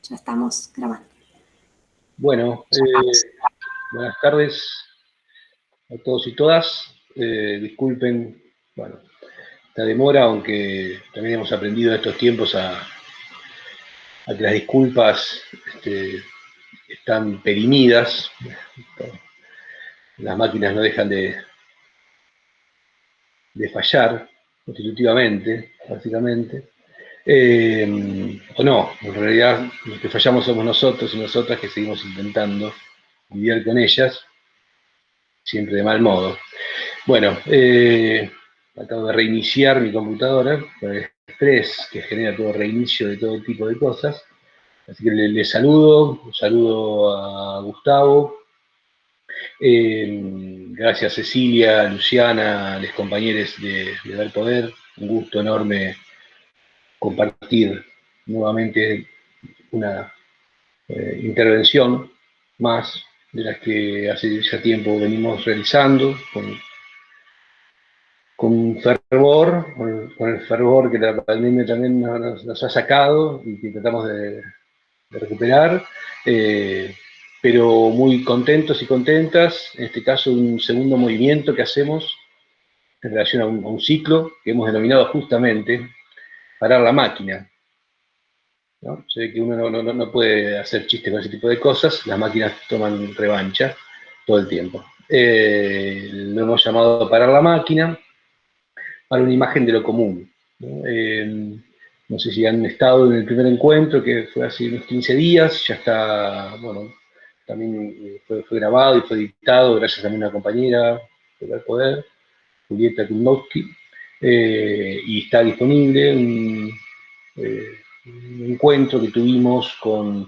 Ya estamos grabando. Bueno, buenas tardes a todos y todas. Disculpen, bueno, esta demora, aunque también hemos aprendido en estos tiempos a que las disculpas están perimidas. Las máquinas no dejan de fallar constitutivamente, básicamente. O no, en realidad los que fallamos somos nosotros y nosotras que seguimos intentando lidiar con ellas, siempre de mal modo. Bueno, acabo de reiniciar mi computadora con el estrés que genera todo reinicio de todo tipo de cosas. Así que le saludo, a Gustavo. Gracias Cecilia, Luciana, los compañeros de Ver Poder. Un gusto enorme compartir nuevamente una intervención más de las que hace ya tiempo venimos realizando con fervor, con el fervor que la pandemia también nos ha sacado y que tratamos de recuperar, pero muy contentos y contentas, en este caso un segundo movimiento que hacemos en relación a un ciclo que hemos denominado justamente Parar la Máquina. ¿No? Se ve que uno no puede hacer chistes con ese tipo de cosas, las máquinas toman revancha todo el tiempo. Lo hemos llamado Parar la Máquina, para una imagen de lo común. ¿No? Sé si han estado en el primer encuentro, que fue hace unos 15 días, ya está, bueno, también fue grabado y fue editado gracias a una compañera de Poder, Julieta Kulnowski, y está disponible un encuentro que tuvimos con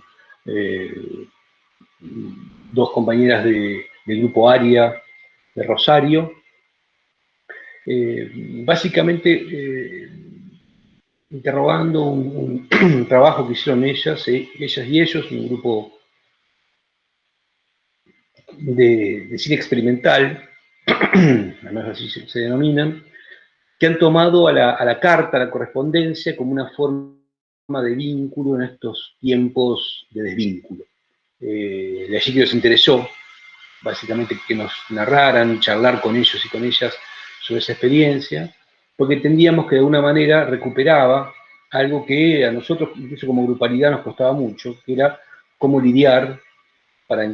dos compañeras del grupo ARIA de Rosario, básicamente interrogando un trabajo que hicieron ellas y ellos, un grupo de cine experimental, además así se denominan, que han tomado a la carta, a la correspondencia, como una forma de vínculo en estos tiempos de desvínculo. De allí que nos interesó, básicamente, que nos narraran, charlar con ellos y con ellas sobre esa experiencia, porque entendíamos que de alguna manera recuperaba algo que a nosotros, incluso como grupalidad, nos costaba mucho, que era cómo lidiar para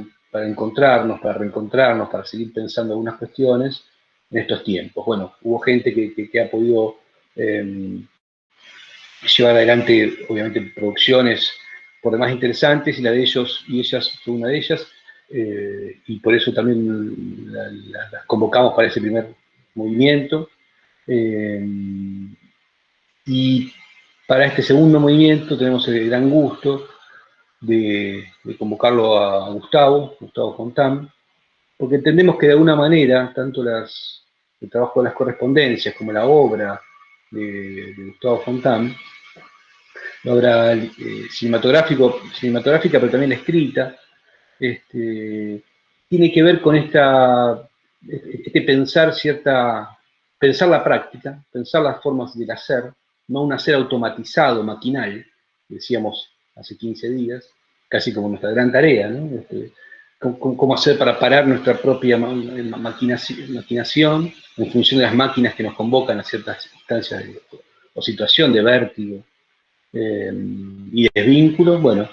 encontrarnos, para reencontrarnos, para seguir pensando algunas cuestiones en estos tiempos. Bueno, hubo gente que ha podido llevar adelante, obviamente, producciones por demás interesantes, y la de ellos y ellas fue una de ellas, y por eso también las convocamos para ese primer movimiento. Y para este segundo movimiento tenemos el gran gusto de convocarlo a Gustavo Fontán, porque entendemos que de alguna manera, tanto el trabajo de las correspondencias como la obra de Gustavo Fontán, la obra cinematográfica, pero también la escrita, tiene que ver con pensar la práctica, pensar las formas del hacer, no un hacer automatizado, maquinal, decíamos hace 15 días, casi como nuestra gran tarea, ¿no? Cómo hacer para parar nuestra propia maquinación en función de las máquinas que nos convocan a ciertas instancias o situación de vértigo y de vínculos. Bueno,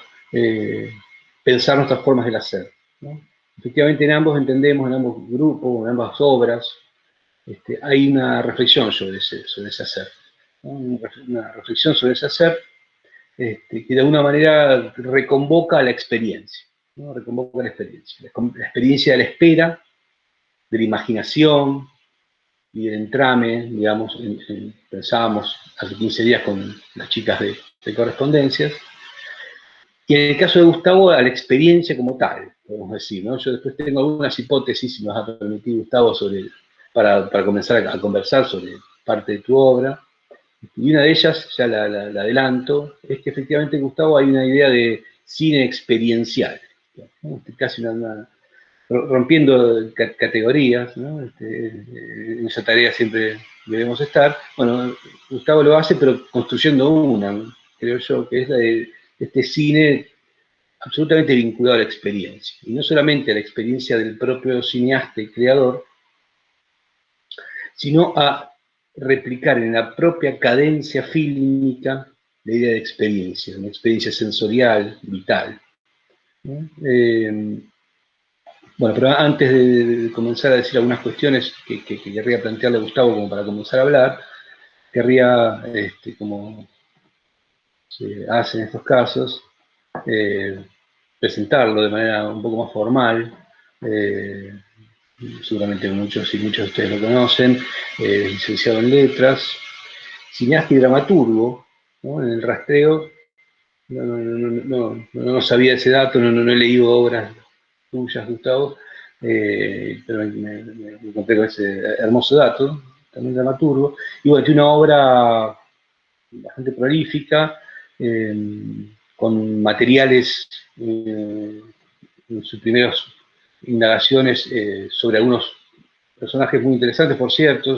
pensar nuestras formas del hacer, ¿no? Efectivamente, en ambos entendemos, en ambos grupos, en ambas obras, hay una reflexión sobre ese hacer, ¿no? Una reflexión sobre ese hacer que de alguna manera reconvoca la experiencia, ¿no? Reconvoca la experiencia de la espera, de la imaginación y del entrame, digamos, pensábamos hace 15 días con las chicas de correspondencias, y en el caso de Gustavo, a la experiencia como tal, podemos decir, ¿no? Yo después tengo algunas hipótesis, si me vas a permitir, Gustavo, para comenzar a conversar sobre parte de tu obra. Y una de ellas, ya la adelanto, es que efectivamente, Gustavo, hay una idea de cine experiencial, ¿no? Casi rompiendo categorías, ¿no? En esa tarea siempre debemos estar. Bueno, Gustavo lo hace, pero construyendo una, creo yo, que es la de este cine absolutamente vinculado a la experiencia, y no solamente a la experiencia del propio cineasta y creador, sino a replicar en la propia cadencia fílmica la idea de experiencia, una experiencia sensorial, vital. Bueno, pero antes de comenzar a decir algunas cuestiones que querría plantearle a Gustavo como para comenzar a hablar, querría, como se hace en estos casos, presentarlo de manera un poco más formal. Seguramente muchos y muchos de ustedes lo conocen, licenciado en letras, cineasta y dramaturgo, ¿no? En el rastreo no sabía ese dato, no he leído obras tuyas, Gustavo, pero me encontré con ese hermoso dato, también dramaturgo, y bueno, tiene una obra bastante prolífica, con materiales en sus primeras indagaciones sobre algunos personajes muy interesantes, por cierto.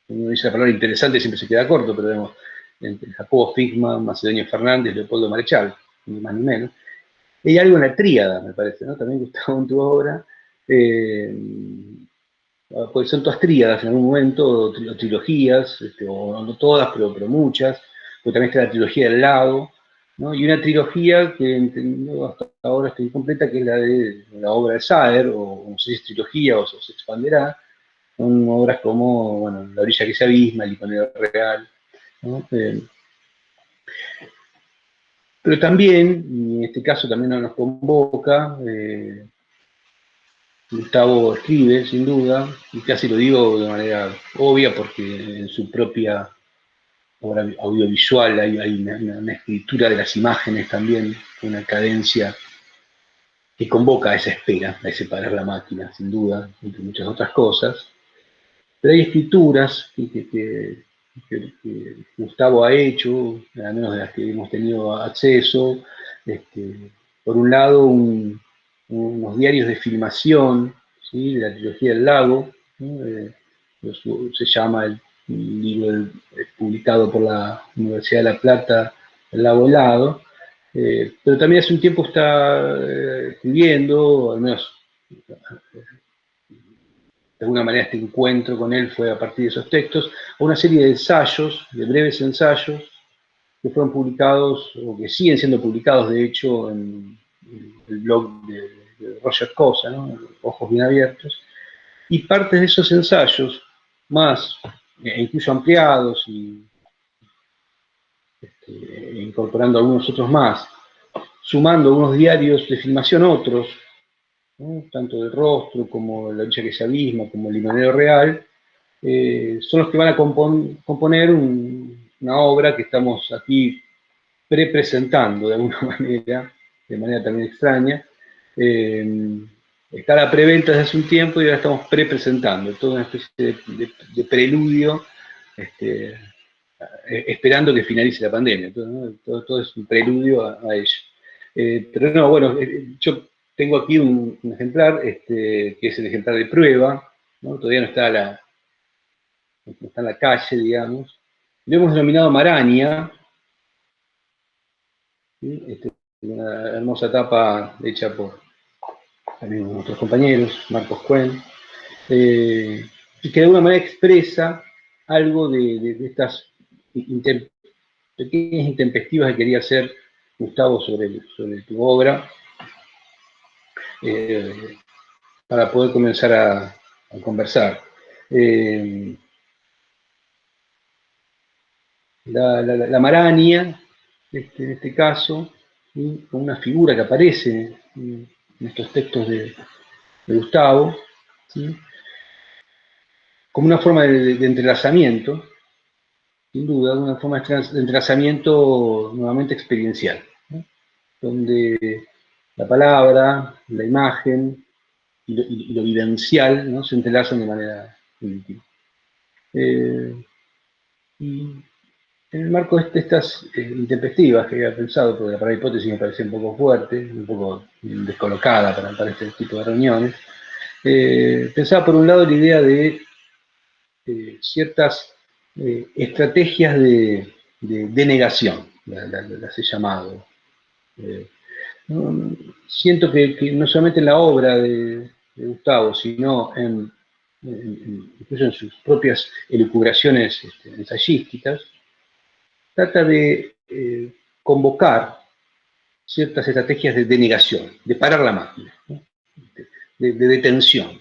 Uno dice la palabra interesante, siempre se queda corto, pero vemos entre Jacobo Figman, Macedonio Fernández, Leopoldo Marechal, ni más ni menos. Y hay algo en la tríada, me parece, ¿no? También Gustavo en tu obra, porque son todas tríadas en algún momento, o trilogías, o no todas, pero muchas, porque también está la trilogía del lago, ¿no? Y una trilogía que hasta ahora está incompleta, que es la de la obra de Saer, o no sé si es trilogía o se expanderá. Son obras como, bueno, La orilla que se abisma, El iconero real, ¿no? Pero también, y en este caso también nos convoca, Gustavo escribe, sin duda, y casi lo digo de manera obvia porque en su propia obra audiovisual hay una escritura de las imágenes también, una cadencia que convoca a esa espera, a ese parar la máquina, sin duda, entre muchas otras cosas. Pero hay escrituras que Gustavo ha hecho, al menos de las que hemos tenido acceso. Por un lado, unos diarios de filmación, ¿sí? De la trilogía del lago, ¿no? Se llama el libro publicado por la Universidad de La Plata, El lago helado. Pero también hace un tiempo está escribiendo, al menos de alguna manera este encuentro con él fue a partir de esos textos, una serie de ensayos, de breves ensayos, que fueron publicados, o que siguen siendo publicados, de hecho, en el blog de Roger Cosa, ¿no? Ojos Bien Abiertos, y partes de esos ensayos, más, incluso ampliados, y incorporando algunos otros más, sumando algunos diarios de filmación, otros, ¿no? Tanto del rostro, como La orilla que se abisma, como El limonero real, son los que van a componer una obra que estamos aquí prepresentando de alguna manera, de manera también extraña. Está a la preventa desde hace un tiempo y ahora estamos prepresentando, toda una especie de preludio, esperando que finalice la pandemia. Todo es un preludio a ello. Pero no, bueno, yo tengo aquí un ejemplar, que es el ejemplar de prueba, ¿no? Todavía no está en la calle, digamos. Lo hemos denominado Maraña, ¿sí? Una hermosa tapa hecha por también nuestros compañeros, Marcos Cuen, y que de alguna manera expresa algo de estas pequeñas intempestivas que quería hacer Gustavo sobre tu obra, para poder comenzar a conversar. La Maraña, en este caso, ¿sí? Con una figura que aparece en estos textos de Gustavo, ¿sí? Como una forma de entrelazamiento, sin duda, una forma de entrelazamiento nuevamente experiencial, ¿no? Donde la palabra, la imagen y lo vivencial, ¿no? Se entrelazan de manera íntima. Y en el marco de estas intempestivas que había pensado, porque la palabra hipótesis me parecía un poco fuerte, un poco descolocada para este tipo de reuniones, pensaba por un lado la idea de ciertas estrategias de negación, las he llamado. ¿no? Siento que no solamente en la obra de Gustavo, sino incluso en sus propias elucubraciones ensayísticas, trata de convocar ciertas estrategias de negación, de parar la máquina, ¿no? de detención.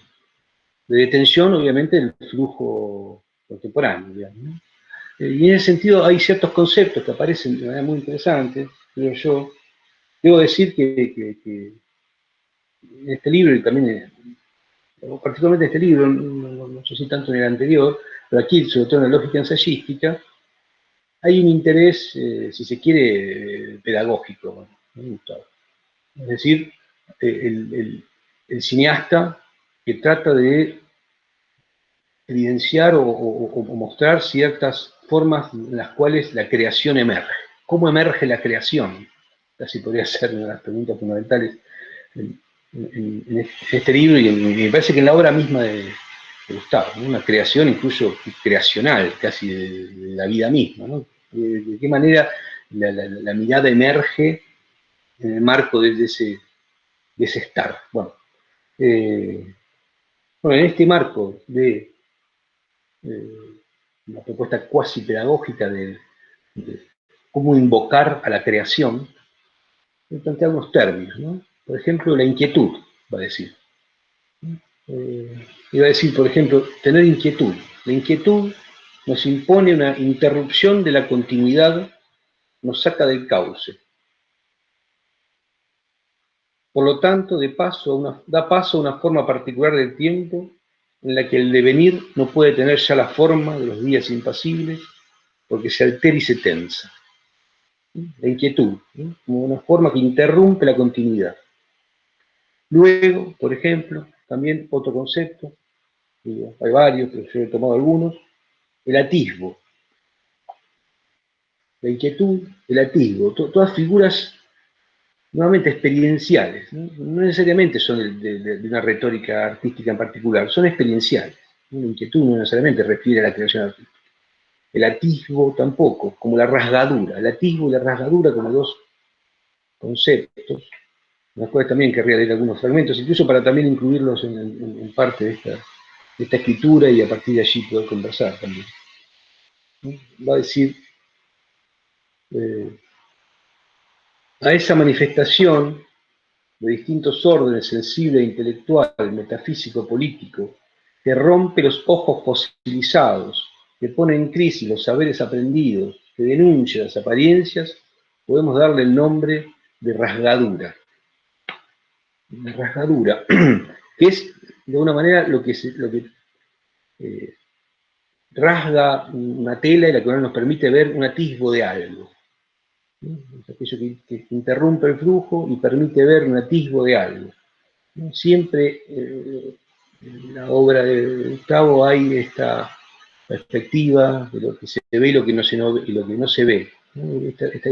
De detención, obviamente, del flujo contemporáneo, digamos, ¿no? Y en ese sentido hay ciertos conceptos que aparecen de manera muy interesante, creo yo. Debo decir que en este libro, y también, particularmente en este libro, no sé si tanto en el anterior, pero aquí, sobre todo en la lógica ensayística, hay un interés, si se quiere, pedagógico, ¿no? Es decir, el cineasta que trata de evidenciar o mostrar ciertas formas en las cuales la creación emerge. ¿Cómo emerge la creación? Casi podría ser una de las preguntas fundamentales en este libro y me parece que en la obra misma de Gustavo, ¿no? Una creación incluso creacional, casi de la vida misma, ¿no? De qué manera la mirada emerge en el marco de ese estar. Bueno, en este marco de una propuesta cuasi pedagógica de cómo invocar a la creación, me plantea unos términos, ¿no? Por ejemplo, la inquietud, va a decir. Iba a decir, por ejemplo, tener inquietud. La inquietud nos impone una interrupción de la continuidad, nos saca del cauce. Por lo tanto, da paso a una forma particular del tiempo en la que el devenir no puede tener ya la forma de los días impasibles porque se altera y se tensa. La inquietud, ¿no? Como una forma que interrumpe la continuidad. Luego, por ejemplo, también otro concepto, digo, hay varios, pero yo he tomado algunos, el atisbo. La inquietud, el atisbo, todas figuras nuevamente experienciales, ¿no? No necesariamente son de una retórica artística en particular, son experienciales. La inquietud no necesariamente refiere a la creación artística. El atisbo tampoco, como la rasgadura. El atisbo y la rasgadura como dos conceptos, en los cuales también querría leer algunos fragmentos, incluso para también incluirlos en parte de esta escritura y a partir de allí poder conversar también. Va a decir, a esa manifestación de distintos órdenes, sensible e intelectual, metafísico, político, que rompe los ojos fosilizados, que pone en crisis los saberes aprendidos, que denuncia las apariencias, podemos darle el nombre de rasgadura. La rasgadura, que es de alguna manera lo que rasga una tela y la que nos permite ver un atisbo de algo. Es aquello que interrumpe el flujo y permite ver un atisbo de algo. Siempre en la obra de Gustavo hay esta perspectiva de lo que se ve y lo que no se ve. Esta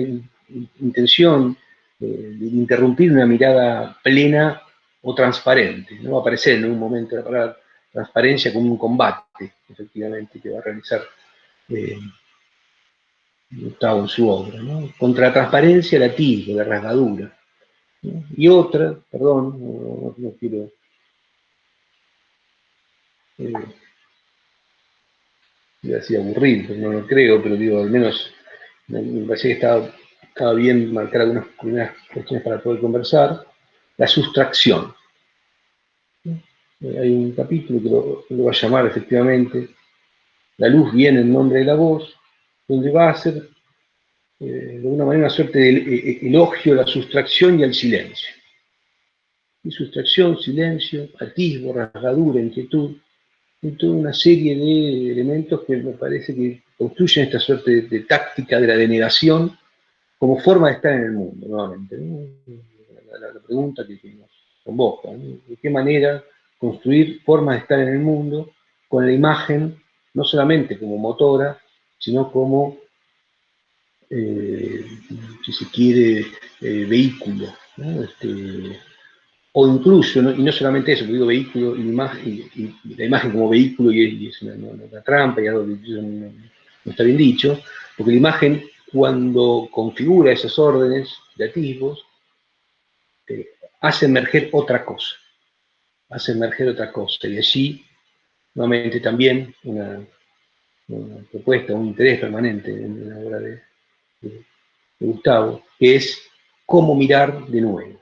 intención de interrumpir una mirada plena o transparente. ¿No? Va a aparecer en un momento la palabra transparencia como un combate, efectivamente, que va a realizar Gustavo en su obra. ¿No? Contra la transparencia, el atisbo, la rasgadura. ¿No? Y otra, perdón, no quiero iba a decir aburrir, no lo creo, pero digo, al menos me parecía que estaba bien marcar algunas primeras cuestiones para poder conversar. La sustracción. Hay un capítulo que lo va a llamar efectivamente La luz viene en nombre de la voz, donde va a hacer de alguna manera una suerte de elogio a la sustracción y al silencio. Y sustracción, silencio, atisbo, rasgadura, inquietud, y toda una serie de elementos que me parece que construyen esta suerte de táctica de la denegación como forma de estar en el mundo, nuevamente, ¿no? La pregunta que nos convoca, ¿no? ¿De qué manera construir formas de estar en el mundo con la imagen, no solamente como motora, sino como, si se quiere, vehículo, ¿no? O incluso, ¿no? Y no solamente eso, digo vehículo y la imagen como vehículo y es una trampa y algo que no está bien dicho, porque la imagen cuando configura esos órdenes de atisbos, hace emerger otra cosa, y allí, nuevamente también, una propuesta, un interés permanente en la obra de Gustavo, que es cómo mirar de nuevo,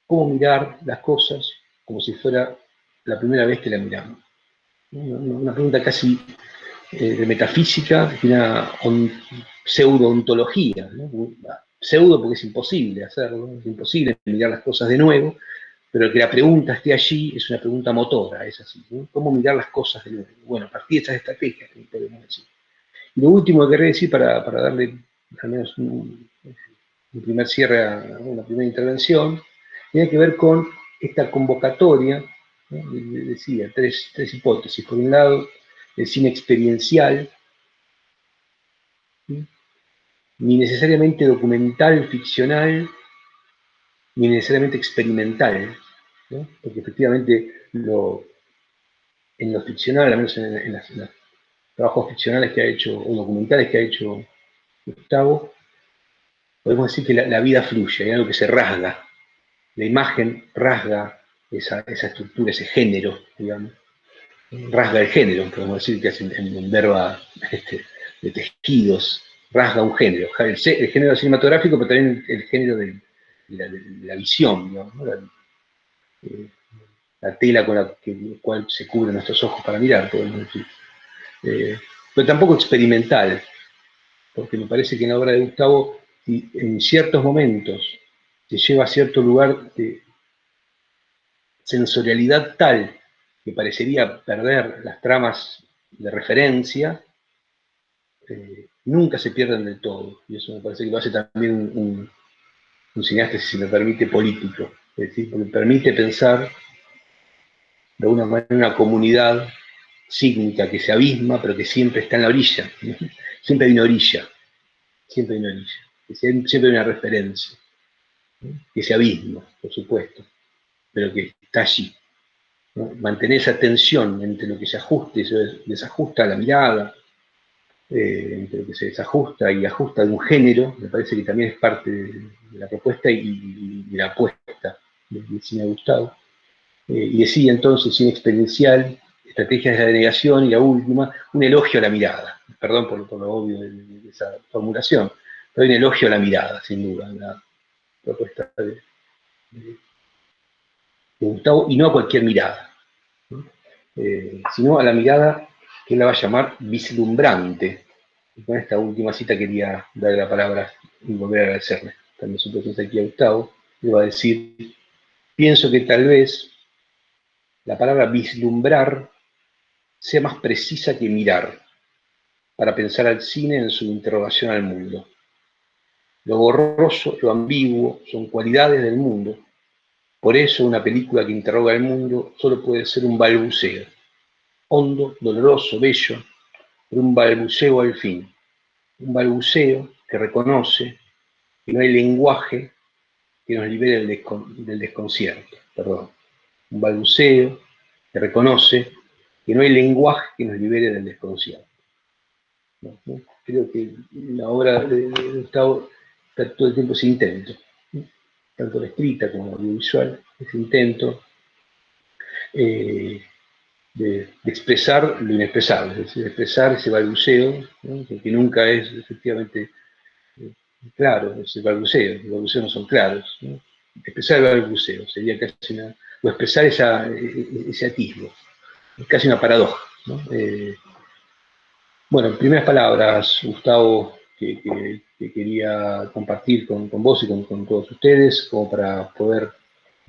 cómo mirar las cosas como si fuera la primera vez que la miramos. Una pregunta casi de metafísica, de una pseudo-ontología, ¿no? Pseudo porque es imposible hacerlo, es imposible mirar las cosas de nuevo, pero que la pregunta esté allí es una pregunta motora, es así, ¿no? ¿Cómo mirar las cosas de nuevo? Bueno, a partir de estas estrategias que podemos decir. Y lo último que querría decir para darle al menos un primer cierre a una primera intervención, tiene que ver con esta convocatoria, ¿no? Decía, tres hipótesis. Por un lado, el cine experiencial, ¿sí? Ni necesariamente documental, ficcional, ni necesariamente experimental, ¿no? Porque efectivamente en lo ficcional, al menos en los trabajos ficcionales que ha hecho, o documentales que ha hecho Gustavo, podemos decir que la vida fluye, hay algo que se rasga, la imagen rasga esa estructura, ese género, digamos, rasga el género, podemos decir que es en verba de tejidos, rasga un género, el género cinematográfico, pero también el género de la visión, digamos, ¿no? La tela con la cual se cubren nuestros ojos para mirar, podemos decir. Pero tampoco experimental, porque me parece que en la obra de Gustavo, en ciertos momentos, te lleva a cierto lugar de sensorialidad tal que parecería perder las tramas de referencia, nunca se pierden del todo. Y eso me parece que lo hace también un cineasta, si se me permite, político. Es decir, porque permite pensar de alguna manera una comunidad sísmica que se abisma, pero que siempre está en la orilla. Siempre hay una orilla. Siempre hay una orilla. Siempre hay una referencia. Ese abismo, por supuesto, pero que está allí, ¿no? Mantener esa tensión entre lo que se ajusta y se desajusta a la mirada, entre lo que se desajusta y ajusta de un género, me parece que también es parte de la propuesta y de la apuesta del cine de Gustavo. Y decía entonces, cine experiencial, estrategias de la denegación, y la última, un elogio a la mirada. Perdón por lo obvio de esa formulación, pero hay un elogio a la mirada, sin duda, en la propuesta de Gustavo, y no a cualquier mirada, ¿no? Sino a la mirada que él la va a llamar vislumbrante. Y con esta última cita quería darle la palabra y volver a agradecerle también su presencia aquí a Gustavo. Le va a decir, pienso que tal vez la palabra vislumbrar sea más precisa que mirar, para pensar al cine en su interrogación al mundo. Lo borroso, lo ambiguo, son cualidades del mundo. Por eso una película que interroga al mundo solo puede ser un balbuceo, hondo, doloroso, bello, pero un balbuceo al fin. Un balbuceo que reconoce que no hay lenguaje que nos libere del desconcierto. Perdón. Un balbuceo que reconoce que no hay lenguaje que nos libere del desconcierto. ¿No? Creo que la obra de Gustavo está todo el tiempo ese intento, ¿no? Tanto la escrita como la audiovisual, ese intento de expresar lo inexpresable, es decir, expresar ese balbuceo, ¿no? Que nunca es efectivamente claro, ese balbuceo, los balbuceos no son claros, ¿no? Expresar el balbuceo sería casi o expresar ese atisbo, es casi una paradoja, ¿no? Bueno, primeras palabras, Gustavo, que quería compartir con vos y con todos ustedes, como para poder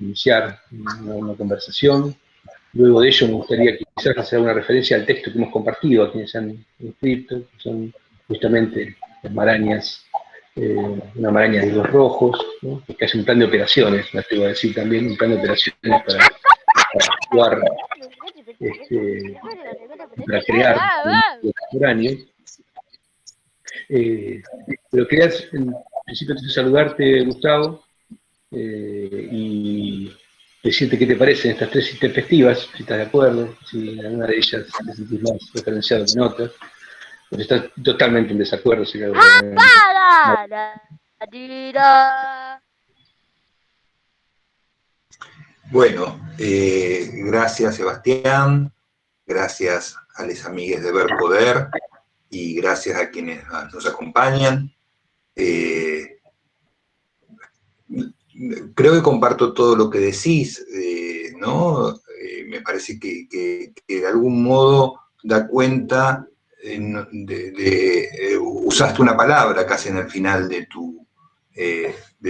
iniciar una conversación. Luego de ello me gustaría quizás hacer una referencia al texto que hemos compartido a quienes se han inscrito, que son justamente las marañas, una maraña de hilos rojos, ¿no? Que hace un plan de operaciones, me atrevo a decir también, un plan de operaciones para actuar, para crear un contemporáneo. Pero quería en principio saludarte, Gustavo, y decirte qué te parecen estas tres perspectivas, si estás de acuerdo, si en alguna de ellas te sentís más referenciado que en otras, o si estás totalmente en desacuerdo. Si Bueno, gracias Sebastián, gracias a los amigues de Ver Poder y gracias a quienes nos acompañan. Creo que comparto todo lo que decís, ¿no? Me parece que de algún modo da cuenta, usaste una palabra casi en el final de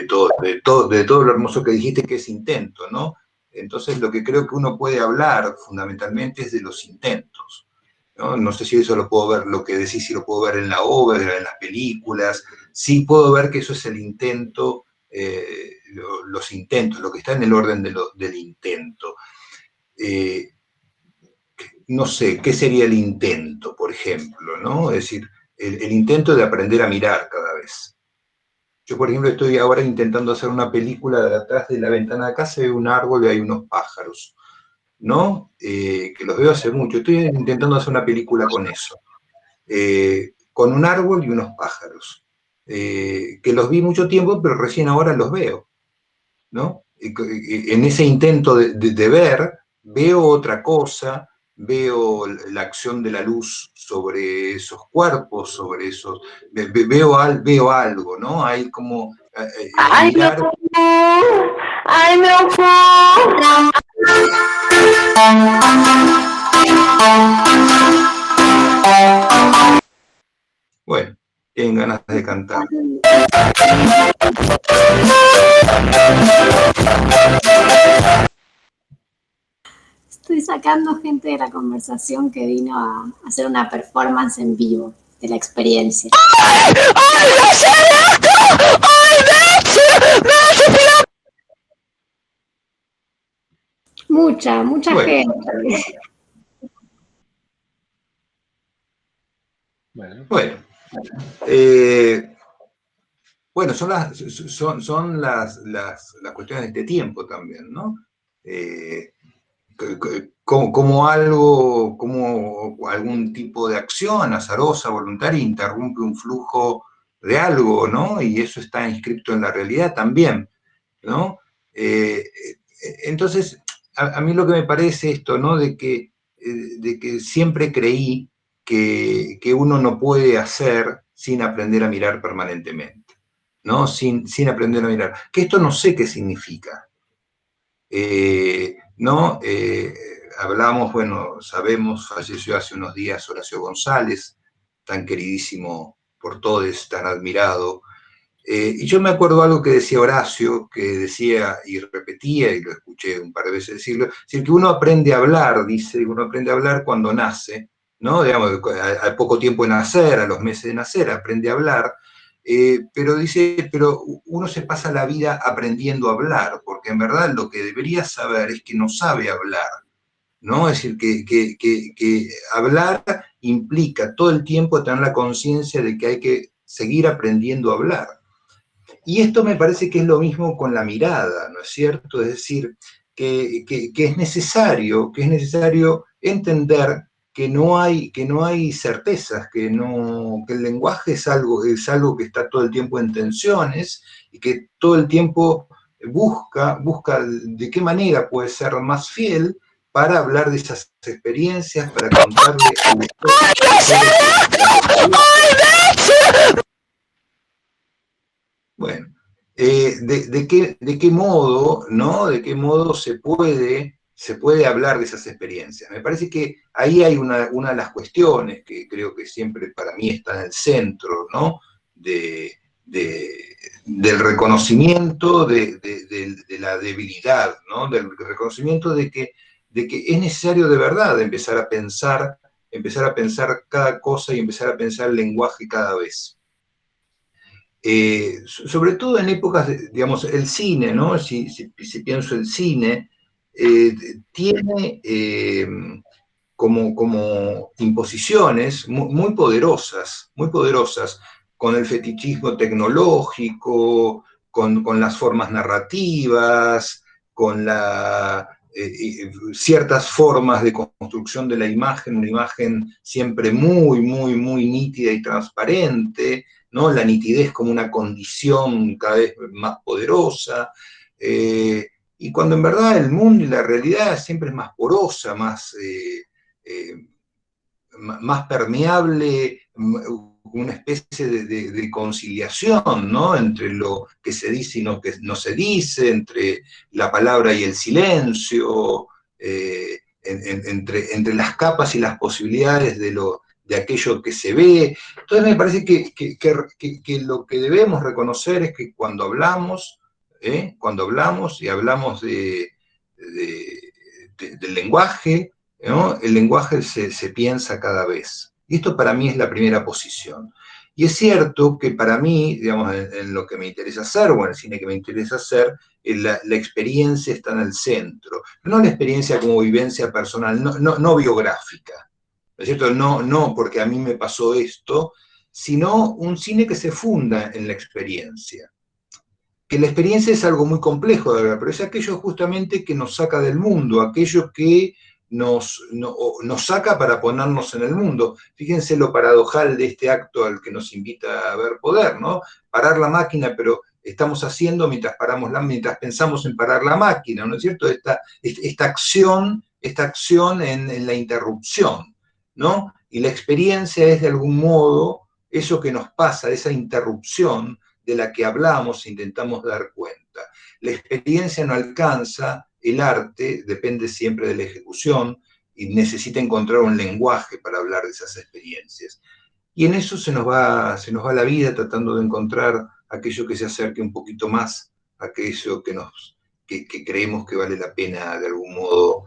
todo lo hermoso que dijiste, que es intento, ¿no? Entonces lo que creo que uno puede hablar fundamentalmente es de los intentos, ¿no? No sé si eso lo puedo ver, lo que decís, si lo puedo ver en la obra, en las películas. Sí puedo ver que eso es el intento, los intentos, lo que está en el orden del intento. No sé, ¿qué sería el intento, por ejemplo, ¿no? Es decir, el intento de aprender a mirar cada vez. Yo, por ejemplo, estoy ahora intentando hacer una película de atrás de la ventana de casa, hay un árbol y hay unos pájaros, ¿no? Que los veo hace mucho. Estoy intentando hacer una película con eso. Con un árbol y unos pájaros. Que los vi mucho tiempo, pero recién ahora los veo, ¿no? En ese intento de ver, veo otra cosa, veo la acción de la luz sobre esos cuerpos, sobre esos... Veo algo, ¿no? Hay como... ¡Ay, mirar... no! ¡Ay, no puedo! Bueno, tienen ganas de cantar. Estoy sacando gente de la conversación que vino a hacer una performance en vivo de la experiencia. ¡Ay, no sé esto! ¡Ay, Mucha Bueno. gente. Bueno, son las cuestiones de este tiempo también, ¿no? Como algún tipo de acción azarosa, voluntaria, interrumpe un flujo de algo, ¿no? Y eso está inscrito en la realidad también, ¿no? Entonces, a mí lo que me parece esto, ¿no? De que siempre creí que uno no puede hacer sin aprender a mirar permanentemente, ¿no? Sin aprender a mirar. Que esto no sé qué significa. ¿No? Hablamos, bueno, sabemos, falleció hace unos días Horacio González, tan queridísimo por todos, tan admirado. Y yo me acuerdo algo que decía Horacio, que decía y repetía, y lo escuché un par de veces decirlo, es decir, que uno aprende a hablar, dice, uno aprende a hablar cuando nace, ¿no? Digamos, al poco tiempo de nacer, a los meses de nacer, aprende a hablar, pero dice, pero uno se pasa la vida aprendiendo a hablar, porque en verdad lo que debería saber es que no sabe hablar, ¿no? Es decir, que hablar implica todo el tiempo tener la conciencia de que hay que seguir aprendiendo a hablar. Y esto me parece que es lo mismo con la mirada, ¿no es cierto? Es decir, que es necesario entender que no hay certezas, que el lenguaje es algo que está todo el tiempo en tensiones y que todo el tiempo busca de qué manera puede ser más fiel para hablar de esas experiencias, para contarle a Bueno, de qué modo, ¿no? ¿De qué modo se puede hablar de esas experiencias? Me parece que ahí hay una de las cuestiones que creo que siempre para mí está en el centro, ¿no? Del reconocimiento de la debilidad, ¿no? Del reconocimiento de que es necesario de verdad empezar a pensar cada cosa y empezar a pensar el lenguaje cada vez. Sobre todo en épocas, digamos, el cine, ¿no? Si pienso el cine, tiene como imposiciones muy poderosas, con el fetichismo tecnológico, con las formas narrativas, con ciertas formas de construcción de la imagen, una imagen siempre muy nítida y transparente, ¿no? La nitidez como una condición cada vez más poderosa, y cuando en verdad el mundo y la realidad siempre es más porosa, más permeable, una especie de conciliación, ¿no? Entre lo que se dice y lo que no se dice, entre la palabra y el silencio, entre las capas y las posibilidades de aquello que se ve. Entonces me parece que lo que debemos reconocer es que cuando hablamos y hablamos del lenguaje, ¿no? El lenguaje se piensa cada vez. Y esto para mí es la primera posición. Y es cierto que para mí, digamos, en lo que me interesa hacer, o en el cine que me interesa hacer, la experiencia está en el centro. No la experiencia como vivencia personal, no biográfica. ¿No es cierto? No porque a mí me pasó esto, sino un cine que se funda en la experiencia. Que la experiencia es algo muy complejo de ver, pero es aquello justamente que nos saca del mundo, aquello que nos saca para ponernos en el mundo. Fíjense lo paradojal de este acto al que nos invita a ver Poder, ¿no? Parar la máquina, pero estamos haciendo mientras pensamos en parar la máquina, ¿no es cierto? Esta acción en la interrupción, ¿no? Y la experiencia es de algún modo eso que nos pasa, esa interrupción de la que hablamos e intentamos dar cuenta. La experiencia no alcanza, el arte depende siempre de la ejecución y necesita encontrar un lenguaje para hablar de esas experiencias. Y en eso se nos va la vida tratando de encontrar aquello que se acerque un poquito más a aquello que creemos que vale la pena de algún modo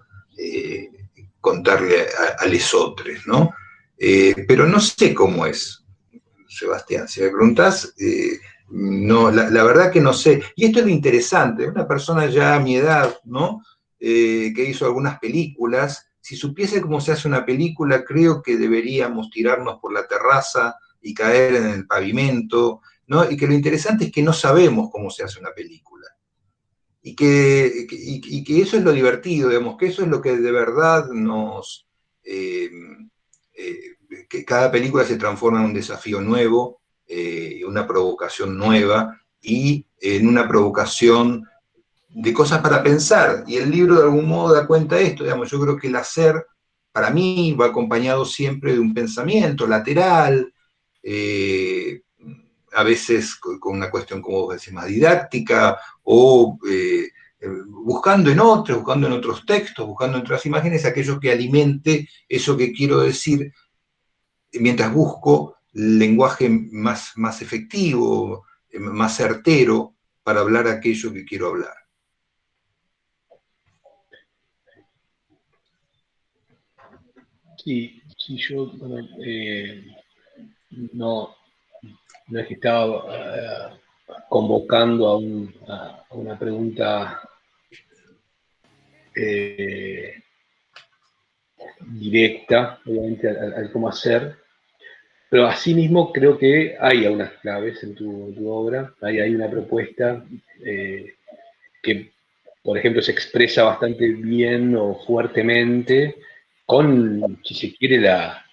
contarle a lesotres, ¿no? Pero no sé cómo es, Sebastián, si me preguntás, no, la verdad que no sé. Y esto es lo interesante, una persona ya a mi edad, ¿no? Que hizo algunas películas, si supiese cómo se hace una película, creo que deberíamos tirarnos por la terraza y caer en el pavimento, ¿no? Y que lo interesante es que no sabemos cómo se hace una película. Y que eso es lo divertido, digamos, que eso es lo que de verdad nos... que cada película se transforma en un desafío nuevo, una provocación nueva y en una provocación de cosas para pensar. Y el libro de algún modo da cuenta de esto, digamos, yo creo que el hacer para mí va acompañado siempre de un pensamiento lateral, a veces con una cuestión, como vos decís, más didáctica, o buscando en otros textos, buscando en otras imágenes, aquello que alimente eso que quiero decir, mientras busco lenguaje más efectivo, más certero, para hablar aquello que quiero hablar. Sí, yo no es que estaba convocando a una pregunta directa, obviamente, al cómo hacer, pero asimismo creo que hay algunas claves en tu obra, hay una propuesta que, por ejemplo, se expresa bastante bien o fuertemente con, si se quiere, la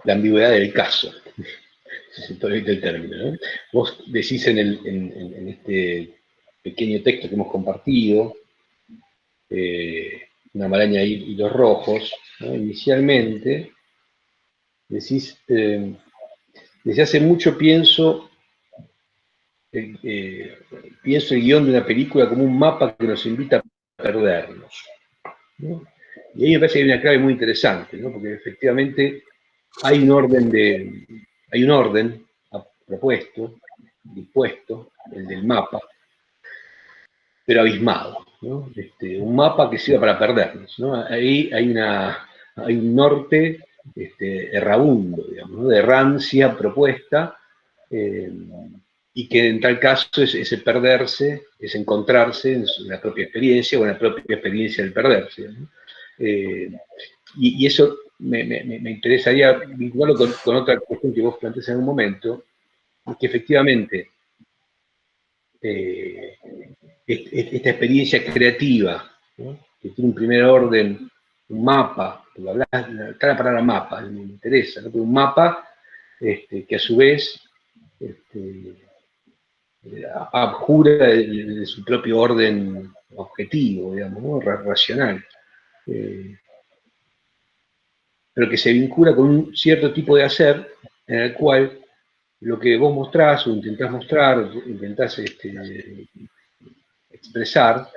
ambigüedad del caso, si se permite el término, ¿no? Vos decís en este pequeño texto que hemos compartido, una maraña de hilos rojos, ¿no? Inicialmente, decís, desde hace mucho pienso el guión de una película como un mapa que nos invita a perdernos, ¿no? Y ahí me parece que hay una clave muy interesante, ¿no? Porque efectivamente hay un orden propuesto, dispuesto, el del mapa, pero abismado, ¿no? Un mapa que sirva para perdernos, ¿no? Ahí hay un norte errabundo, digamos, ¿no? De errancia propuesta, y que en tal caso ese perderse, es encontrarse en la propia experiencia o en la propia experiencia del perderse, ¿no? Y eso me interesaría vincularlo con otra cuestión que vos planteás en un momento, que efectivamente esta experiencia creativa, ¿no? Que tiene un primer orden, un mapa, porque hablás, cada palabra mapa me interesa, ¿no? Pero un mapa que a su vez abjura de su propio orden objetivo, digamos, ¿no? Racional. Pero que se vincula con un cierto tipo de hacer en el cual lo que vos mostrás o intentás mostrar, intentás expresar,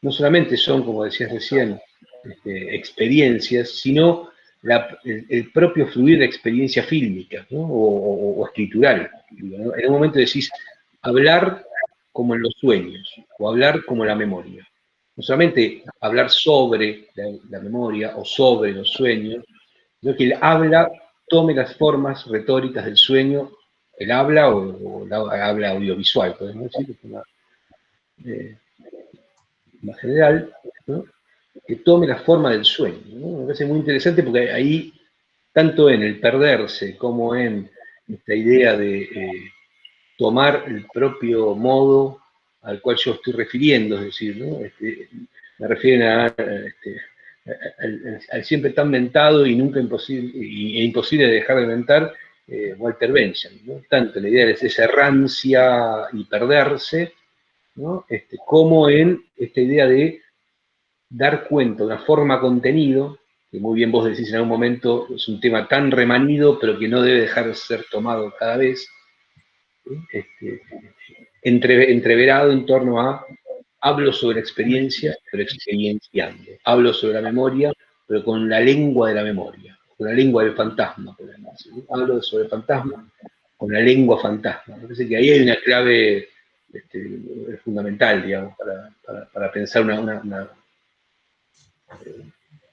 no solamente son, como decías recién, experiencias, sino el propio fluir de experiencia fílmica, ¿no? o escritural. ¿No? En un momento decís, hablar como en los sueños, o hablar como la memoria. No solamente hablar sobre la memoria o sobre los sueños, sino que el habla tome las formas retóricas del sueño, el habla o la habla audiovisual, podemos decir, más general, ¿no? Que tome la forma del sueño, ¿no? Me parece muy interesante porque ahí, tanto en el perderse como en esta idea de tomar el propio modo al cual yo estoy refiriendo, es decir, ¿no? Me refieren al siempre tan mentado y nunca imposible de dejar de mentar Walter Benjamin, ¿no? Tanto la idea de esa errancia y perderse, ¿no? Como en esta idea de dar cuenta de una forma contenido, que muy bien vos decís en algún momento, es un tema tan remanido, pero que no debe dejar de ser tomado cada vez, entreverado en torno a hablo sobre la experiencia, pero experienciando. Hablo sobre la memoria, pero con la lengua de la memoria, con la lengua del fantasma, podemos decir. Hablo sobre el fantasma con la lengua fantasma. Me parece que ahí hay una clave fundamental, digamos, para pensar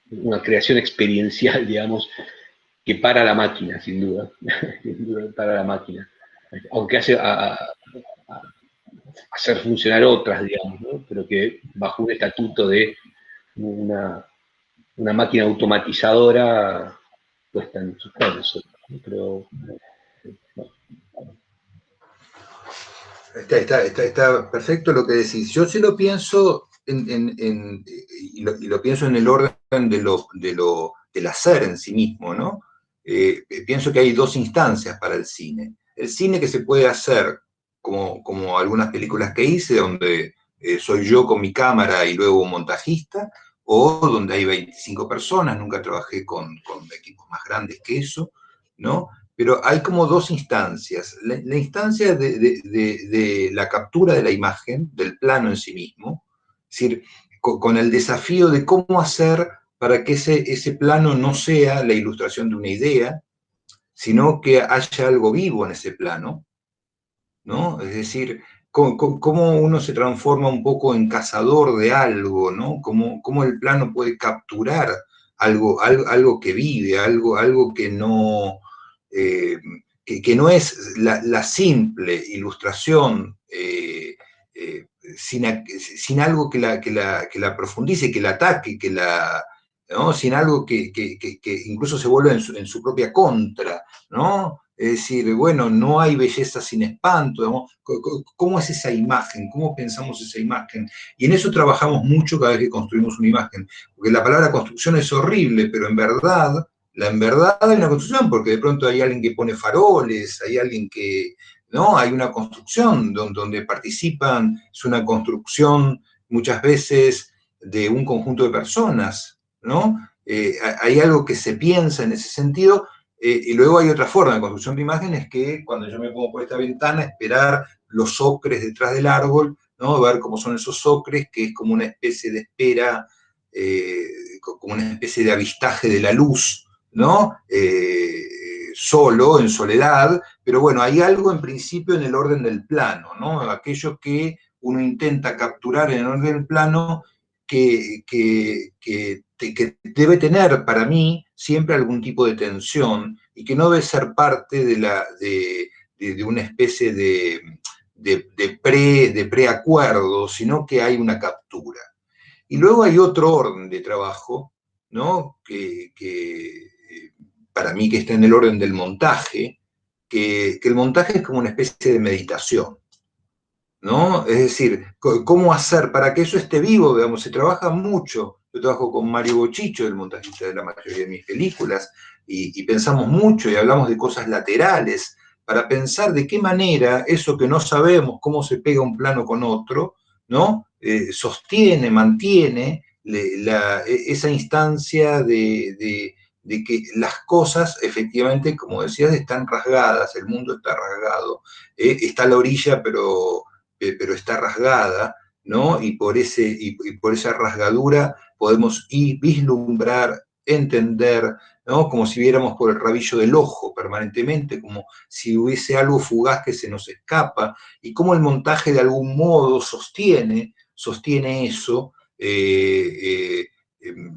una creación experiencial, digamos, que para la máquina, sin duda. Sin duda, para la máquina. Aunque hace hacer funcionar otras, digamos, ¿no? Pero que bajo un estatuto de una máquina automatizadora puesta en suspenso. Pero, no. Está perfecto lo que decís. Yo sí lo pienso y lo pienso en el orden del hacer en sí mismo, ¿no? Pienso que hay dos instancias para el cine. El cine que se puede hacer como algunas películas que hice, donde soy yo con mi cámara y luego un montajista, o donde hay 25 personas, nunca trabajé con equipos más grandes que eso, ¿no? Pero hay como dos instancias. La instancia de la captura de la imagen, del plano en sí mismo, es decir, con el desafío de cómo hacer para que ese plano no sea la ilustración de una idea, sino que haya algo vivo en ese plano, ¿no? Es decir, cómo uno se transforma un poco en cazador de algo, ¿no? Cómo el plano puede capturar algo que vive, algo que no, que no es la simple ilustración sin algo que la profundice, que la ataque, ¿no? Sin algo que incluso se vuelva en su propia contra, ¿no? Es decir, bueno, no hay belleza sin espanto, ¿no? ¿Cómo es esa imagen? ¿Cómo pensamos esa imagen? Y en eso trabajamos mucho cada vez que construimos una imagen, porque la palabra construcción es horrible, pero en verdad hay una construcción, porque de pronto hay alguien que pone faroles, hay alguien que, ¿no? Hay una construcción donde participan, es una construcción muchas veces de un conjunto de personas, ¿no? Hay algo que se piensa en ese sentido, y luego hay otra forma de construcción de imágenes que cuando yo me pongo por esta ventana, esperar los ocres detrás del árbol, ¿no? Ver cómo son esos ocres, que es como una especie de espera, como una especie de avistaje de la luz, ¿no? Solo, en soledad, pero bueno, hay algo en principio en el orden del plano, ¿no? Aquello que uno intenta capturar en el orden del plano que debe tener para mí siempre algún tipo de tensión y que no debe ser parte de una especie de preacuerdo, sino que hay una captura. Y luego hay otro orden de trabajo, ¿no? que para mí que está en el orden del montaje, que el montaje es como una especie de meditación, ¿no? Es decir, cómo hacer para que eso esté vivo, digamos, se trabaja mucho. Yo trabajo con Mario Bochicho, el montajista de la mayoría de mis películas, y pensamos mucho y hablamos de cosas laterales, para pensar de qué manera eso que no sabemos cómo se pega un plano con otro, ¿no? Sostiene, mantiene esa instancia de que las cosas efectivamente, como decías, están rasgadas, el mundo está rasgado, está a la orilla pero está rasgada, ¿no? Y por esa rasgadura podemos vislumbrar, entender, ¿no? Como si viéramos por el rabillo del ojo permanentemente, como si hubiese algo fugaz que se nos escapa, y cómo el montaje de algún modo sostiene eso,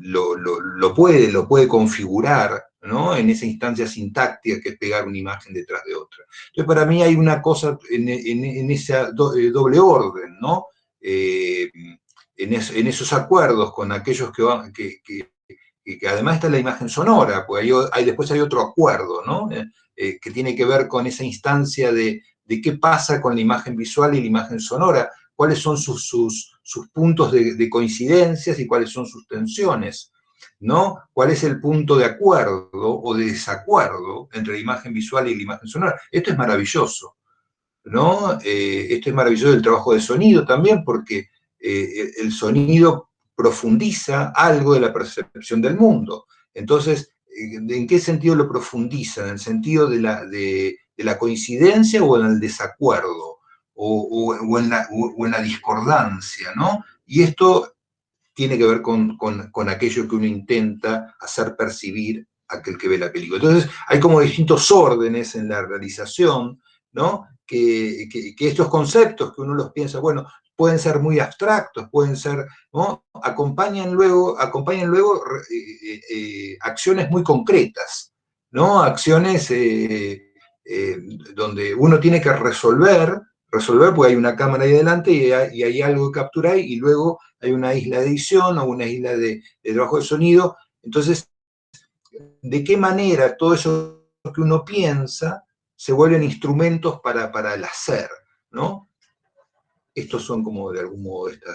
lo puede configurar, ¿no? En esa instancia sintáctica que es pegar una imagen detrás de otra. Entonces, para mí hay una cosa en esa doble orden, ¿no? En esos acuerdos con aquellos que además está la imagen sonora, porque después hay otro acuerdo, ¿no? Que tiene que ver con esa instancia de qué pasa con la imagen visual y la imagen sonora, cuáles son sus puntos de coincidencias y cuáles son sus tensiones, ¿no? ¿Cuál es el punto de acuerdo o de desacuerdo entre la imagen visual y la imagen sonora? Esto es maravilloso, ¿no? Esto es maravilloso del trabajo de sonido también, porque el sonido profundiza algo de la percepción del mundo. Entonces, ¿en qué sentido lo profundiza? ¿En el sentido de la coincidencia o en el desacuerdo? O en la discordancia, ¿no? Y esto tiene que ver con aquello que uno intenta hacer percibir a aquel que ve la película. Entonces, hay como distintos órdenes en la realización, ¿no? Que estos conceptos que uno los piensa, bueno, pueden ser muy abstractos, pueden ser, ¿no? Acompañan luego acciones muy concretas, ¿no? Acciones donde uno tiene que resolver porque hay una cámara ahí adelante y hay algo que capturar, y luego hay una isla de edición o una isla de trabajo de sonido. Entonces, ¿de qué manera todo eso que uno piensa se vuelven instrumentos para el hacer, ¿no? Estos son como de algún modo esto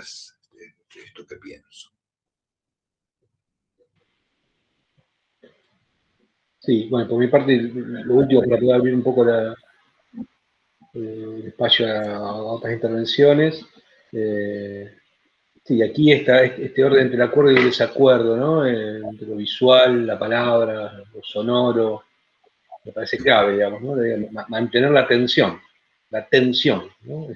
que pienso. Sí, bueno, por mi parte, lo último para poder abrir un poco el espacio a otras intervenciones. Sí, aquí está este orden entre el acuerdo y el desacuerdo, ¿no? Entre lo visual, la palabra, lo sonoro, me parece clave, digamos, ¿no? Mantener la tensión, ¿no?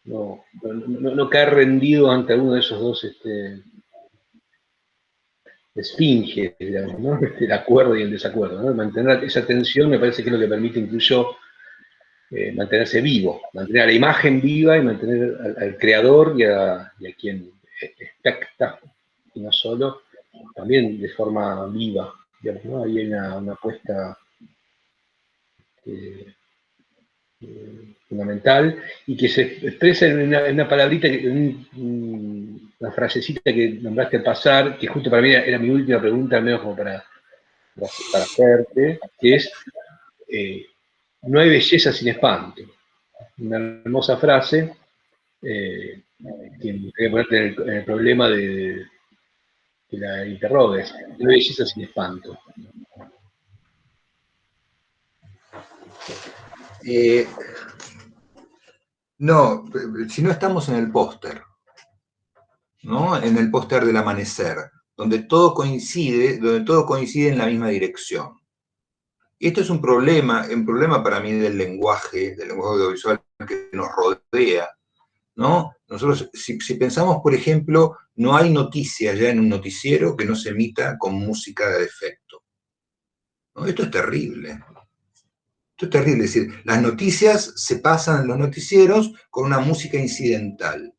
No caer rendido ante alguno de esos dos esfinges, digamos, ¿no? El acuerdo y el desacuerdo, ¿no? Mantener esa tensión me parece que es lo que permite incluso mantenerse vivo, mantener a la imagen viva y mantener al creador y a quien especta, y no solo, también de forma viva, digamos, ¿no? Ahí hay una apuesta fundamental y que se expresa en una palabrita, una frasecita que nombraste al pasar, que justo para mí era mi última pregunta, al menos como para hacerte, que es no hay belleza sin espanto. Una hermosa frase que me gustaría ponerte en el problema de que la interrogues. No hay belleza sin espanto. No, si no estamos en el póster, ¿no? En el póster del amanecer, donde todo coincide en la misma dirección. Y esto es un problema para mí del lenguaje audiovisual que nos rodea, ¿no? Nosotros, si pensamos, por ejemplo, no hay noticia ya en un noticiero que no se emita con música de efecto, ¿no? Esto es terrible. Esto es terrible, es decir, las noticias se pasan en los noticieros con una música incidental.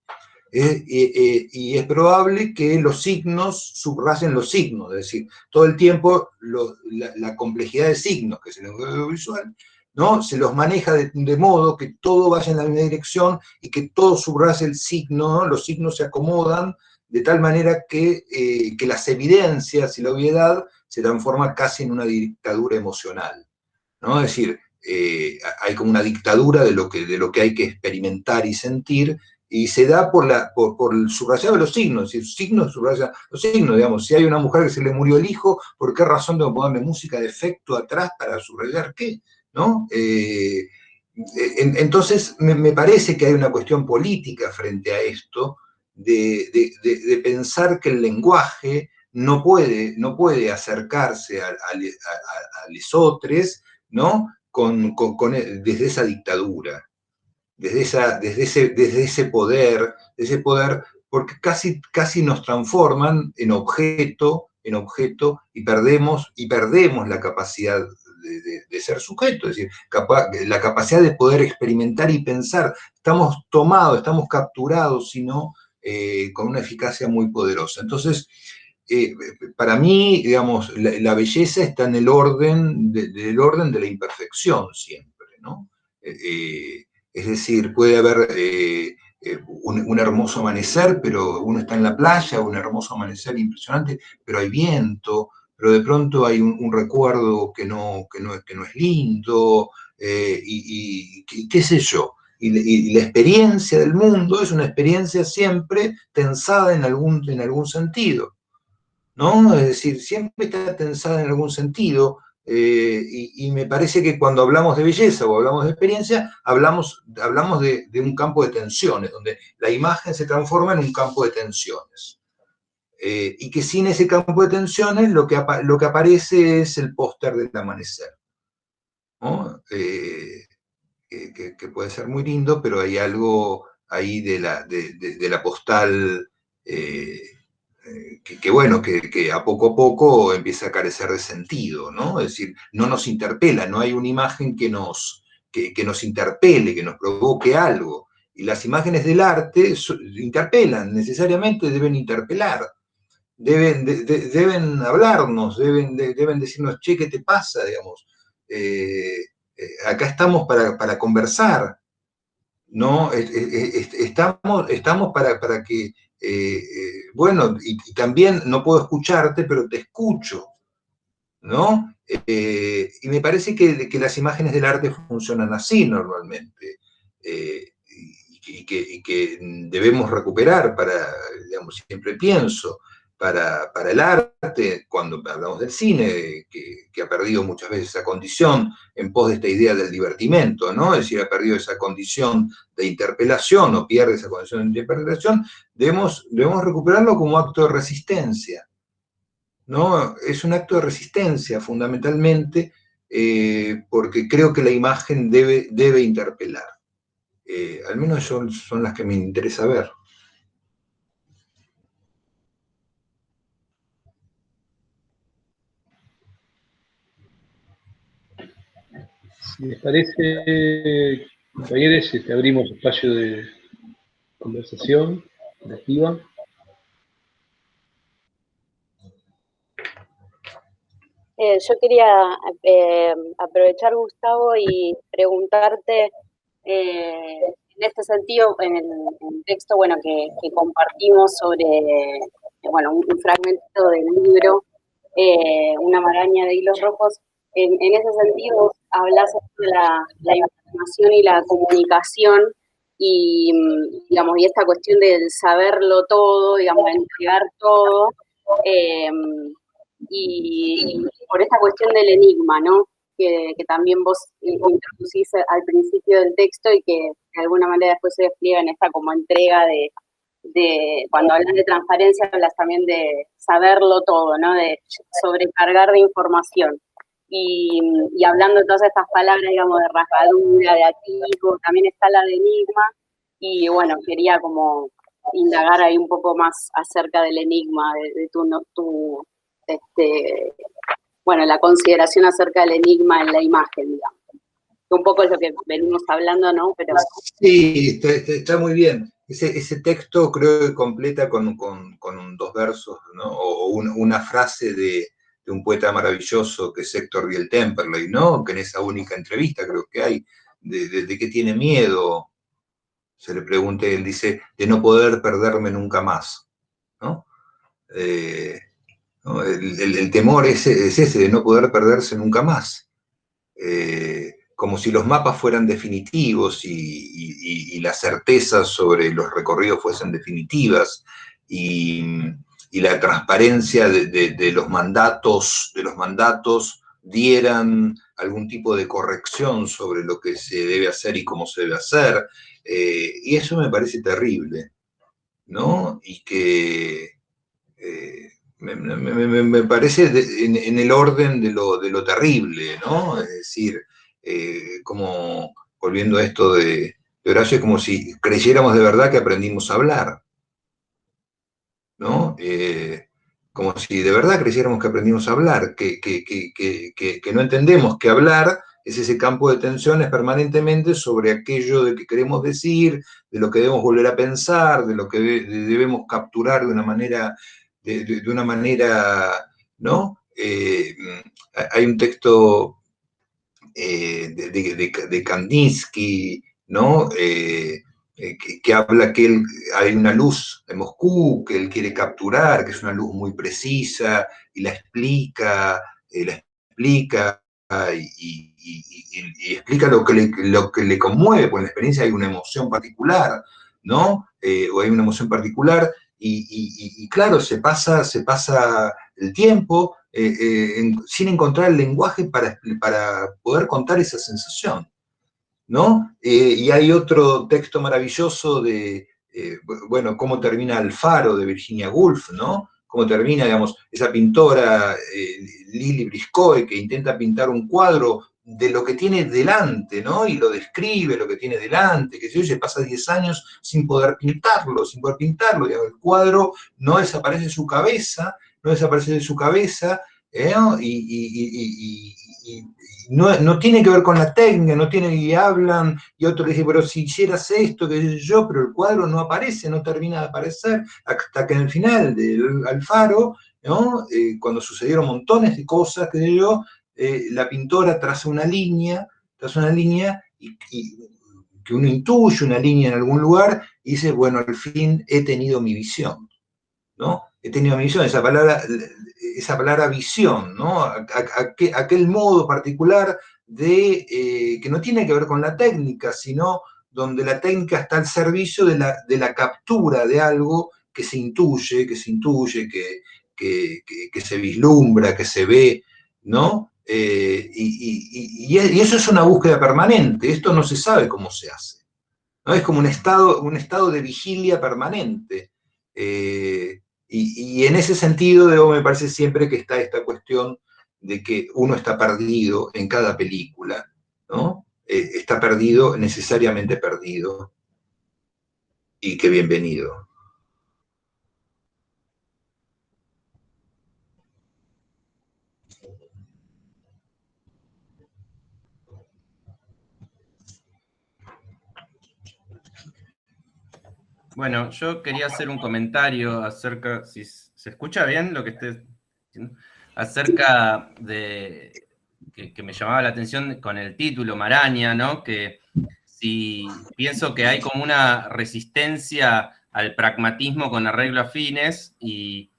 Y es probable que los signos subrayen los signos, es decir, todo el tiempo la complejidad de signos, que es el lenguaje audiovisual, ¿no? Se los maneja de modo que todo vaya en la misma dirección y que todo subraye el signo, ¿no? Los signos se acomodan de tal manera que las evidencias y la obviedad se transforman casi en una dictadura emocional, ¿no? Es decir, hay como una dictadura de lo que hay que experimentar y sentir, y se da por el subrayado de los signos. Si el signo subraya los signos, digamos, si hay una mujer que se le murió el hijo, ¿por qué razón tengo que ponerme música de efecto atrás para subrayar qué? ¿no? Entonces, me parece que hay una cuestión política frente a esto, de pensar que el lenguaje no puede acercarse a lesotres, ¿no? Desde esa dictadura, desde ese poder, porque casi nos transforman en objeto, y perdemos la capacidad de ser sujeto, es decir, la capacidad de poder experimentar y pensar. Estamos tomados, estamos capturados, sino con una eficacia muy poderosa. Entonces, para mí, digamos, la belleza está en el orden de la imperfección siempre, ¿no? Es decir, puede haber un hermoso amanecer, pero uno está en la playa, un hermoso amanecer impresionante, pero hay viento, pero de pronto hay un recuerdo que no es lindo, y qué sé yo. Y la experiencia del mundo es una experiencia siempre tensada en algún sentido, ¿no? Es decir, siempre está tensada en algún sentido, y me parece que cuando hablamos de belleza o hablamos de experiencia, hablamos de un campo de tensiones, donde la imagen se transforma en un campo de tensiones. Y que sin ese campo de tensiones lo que aparece es el póster del amanecer, ¿no? Que puede ser muy lindo, pero hay algo ahí de la postal, que a poco empieza a carecer de sentido, ¿no? Es decir, no nos interpela, no hay una imagen que nos interpele, que nos provoque algo. Y las imágenes del arte interpelan, necesariamente deben interpelar, deben hablarnos, deben decirnos, che, ¿qué te pasa? Digamos, acá estamos para conversar, ¿no? Estamos para que, bueno, y también no puedo escucharte, pero te escucho, ¿no? Y me parece que las imágenes del arte funcionan así normalmente, y que debemos recuperar digamos, siempre pienso, para el arte, cuando hablamos del cine, que ha perdido muchas veces esa condición en pos de esta idea del divertimento, ¿no? Es decir, ha perdido esa condición de interpelación, o pierde esa condición de interpelación, debemos recuperarlo como acto de resistencia, ¿no? Es un acto de resistencia, fundamentalmente, porque creo que la imagen debe interpelar. Al menos son las que me interesa ver. Si les parece, compañeros, abrimos espacio de conversación colectiva. Yo quería aprovechar, Gustavo, y preguntarte, en este sentido, en el texto, bueno, que compartimos sobre, bueno, un fragmento del libro, Una maraña de hilos rojos. En ese sentido, hablas de la información y la comunicación, y, digamos, y esta cuestión del saberlo todo, digamos, entregar todo, y por esta cuestión del enigma, ¿no? Que también vos introducís al principio del texto, y que de alguna manera después se despliega en esta como entrega de cuando hablas de transparencia, hablas también de saberlo todo, ¿no? De sobrecargar de información. Y hablando de todas estas palabras, digamos, de rasgadura, de atisbo, también está la de enigma, y bueno, quería como indagar ahí un poco más acerca del enigma, de bueno, la consideración acerca del enigma en la imagen, digamos. Un poco es lo que venimos hablando, ¿no? Pero... Sí, está muy bien. Ese texto creo que completa con 2 versos, ¿no? O una frase de un poeta maravilloso que es Héctor Biehl-Temperley, ¿no? Que en esa única entrevista creo que hay, de qué tiene miedo, se le pregunta, él dice, de no poder perderme nunca más, ¿no? ¿No? El temor es ese, de no poder perderse nunca más. Como si los mapas fueran definitivos, y las certezas sobre los recorridos fuesen definitivas, y la transparencia de los mandatos dieran algún tipo de corrección sobre lo que se debe hacer y cómo se debe hacer, y eso me parece terrible, ¿no? Y que me parece en el orden de lo terrible, ¿no? Es decir, como volviendo a esto de Horacio, es como si creyéramos de verdad que aprendimos a hablar, ¿no? Como si de verdad creyéramos que aprendimos a hablar, que no entendemos que hablar es ese campo de tensiones permanentemente sobre aquello de que queremos decir, de lo que debemos volver a pensar, de lo que debemos capturar de una manera, de una manera, ¿no? Hay un texto de Kandinsky, ¿no? Que habla que hay una luz en Moscú que él quiere capturar, que es una luz muy precisa, y la explica y explica lo que le conmueve, porque en la experiencia hay una emoción particular, ¿no? O hay una emoción particular, y claro, se pasa el tiempo sin encontrar el lenguaje para poder contar esa sensación, ¿no? Y hay otro texto maravilloso de, bueno, cómo termina El Faro, de Virginia Woolf, ¿no? Cómo termina, digamos, esa pintora Lili Briscoe, que intenta pintar un cuadro de lo que tiene delante, ¿no? Y lo describe, lo que tiene delante, que se oye, pasa 10 años sin poder pintarlo, digamos, el cuadro no desaparece de su cabeza, ¿no? Y no tiene que ver con la técnica, no tiene, y hablan, y otro le dice, pero si hicieras esto, que sé yo, pero el cuadro no aparece, no termina de aparecer, hasta que en el final del Alfaro, ¿no? Cuando sucedieron montones de cosas, que sé yo, la pintora traza una línea, y que uno intuye una línea en algún lugar, y dice, bueno, al fin he tenido mi visión, ¿no? He tenido mi visión, esa palabra visión, ¿no? Aquel modo particular de, que no tiene que ver con la técnica, sino donde la técnica está al servicio de la captura de algo que se intuye, que se vislumbra, que se ve, ¿no? Y eso es una búsqueda permanente, esto no se sabe cómo se hace, ¿no? Es como un estado de vigilia permanente. Y en ese sentido, me parece siempre que está esta cuestión de que uno está perdido en cada película, ¿no? Está perdido, necesariamente perdido, y qué bienvenido. Bueno, yo quería hacer un comentario acerca, si se escucha bien lo que esté diciendo, acerca de que me llamaba la atención con el título, Maraña, ¿no? Que si pienso que hay como una resistencia al pragmatismo con arreglo a fines y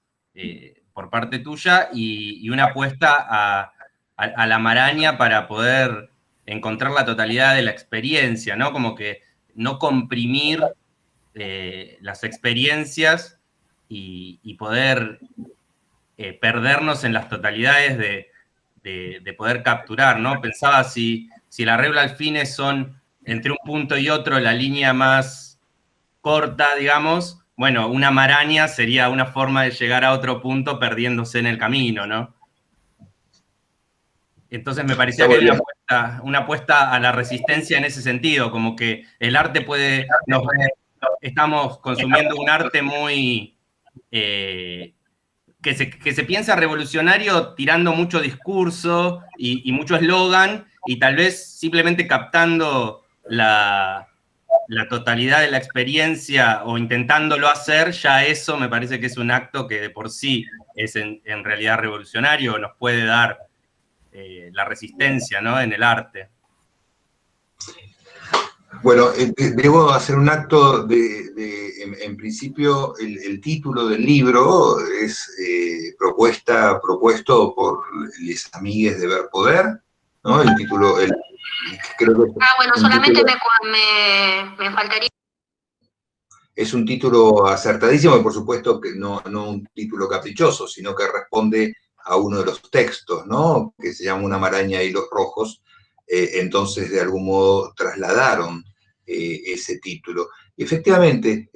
por parte tuya y una apuesta a la maraña para poder encontrar la totalidad de la experiencia, ¿no? Como que no comprimir las experiencias y poder perdernos en las totalidades de poder capturar, ¿no? Pensaba si el arreglo al fines son entre un punto y otro la línea más corta, digamos, bueno, una maraña sería una forma de llegar a otro punto perdiéndose en el camino, ¿no? Entonces me parecía que era una apuesta a la resistencia en ese sentido, como que el arte estamos consumiendo un arte muy que se piensa revolucionario tirando mucho discurso y mucho eslogan y tal vez simplemente captando la totalidad de la experiencia o intentándolo hacer, ya eso me parece que es un acto que de por sí es en realidad revolucionario, nos puede dar la resistencia, ¿no? En el arte. Bueno, debo hacer un acto en principio, el título del libro es propuesto por les amigues de Ver Poder, ¿no? El título, creo que bueno, solamente me faltaría. Es un título acertadísimo y por supuesto que no un título caprichoso, sino que responde a uno de los textos, ¿no? Que se llama Una maraña y hilos rojos. Entonces, de algún modo, trasladaron ese título. Y efectivamente,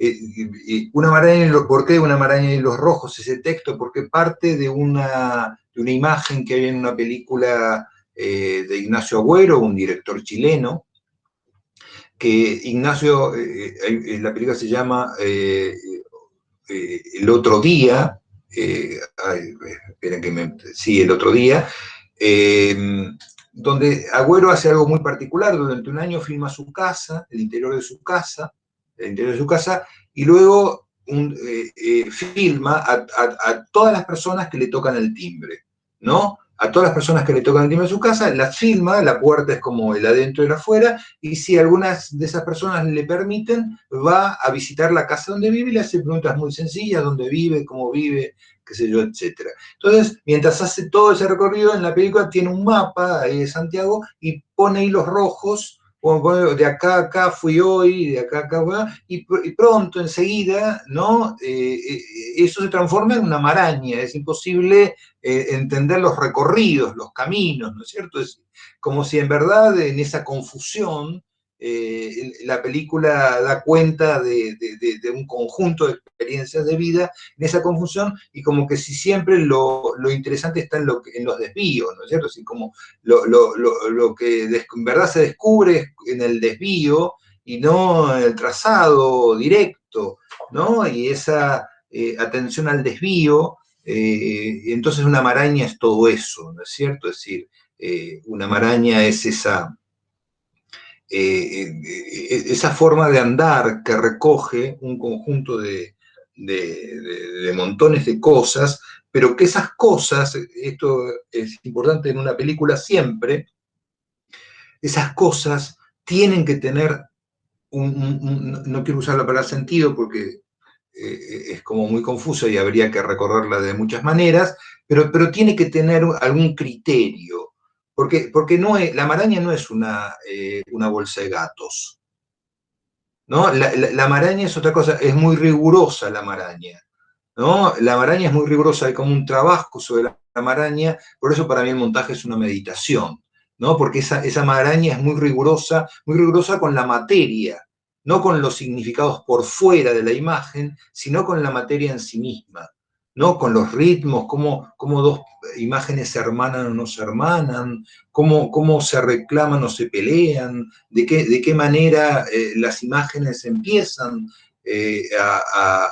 ¿por qué Una maraña y hilos rojos? Ese texto, porque parte de una imagen que hay en una película de Ignacio Agüero, un director chileno, que Ignacio, la película se llama El otro día, esperen que sí, El otro día, donde Agüero hace algo muy particular. Durante un año filma su casa, el interior de su casa, y luego filma a todas las personas que le tocan el timbre, ¿no? A todas las personas que le tocan el timbre de su casa, las filma, la puerta es como el adentro y el afuera, y si algunas de esas personas le permiten, va a visitar la casa donde vive y le hace preguntas muy sencillas: dónde vive, cómo vive, qué sé yo, etc. Entonces, mientras hace todo ese recorrido, en la película tiene un mapa ahí de Santiago y pone hilos rojos, de acá a acá fui hoy, de acá a acá, y pronto, enseguida, ¿no? Eso se transforma en una maraña. Es imposible entender los recorridos, los caminos, ¿no es cierto? Es como si en verdad en esa confusión la película da cuenta de un conjunto de experiencias de vida en esa confusión, y como que si siempre lo interesante está en los desvíos, ¿no es cierto? Así como lo que en verdad se descubre en el desvío y no en el trazado directo, ¿no? Y esa atención al desvío, entonces Una maraña es todo eso, ¿no es cierto? Es decir, Una maraña es esa forma de andar que recoge un conjunto de montones de cosas, pero que esas cosas, esto es importante en una película siempre, esas cosas tienen que tener no quiero usar la palabra sentido porque es como muy confusa y habría que recorrerla de muchas maneras, pero tiene que tener algún criterio, porque la maraña no es una bolsa de gatos, ¿no? La maraña es otra cosa, es muy rigurosa la maraña, ¿no? La maraña es muy rigurosa, hay como un trabajo sobre la maraña, por eso para mí el montaje es una meditación, ¿no? Porque esa maraña es muy rigurosa con la materia, no con los significados por fuera de la imagen, sino con la materia en sí misma, ¿no? Con los ritmos, cómo dos imágenes se hermanan o no se hermanan, cómo se reclaman o se pelean, de qué manera las imágenes empiezan a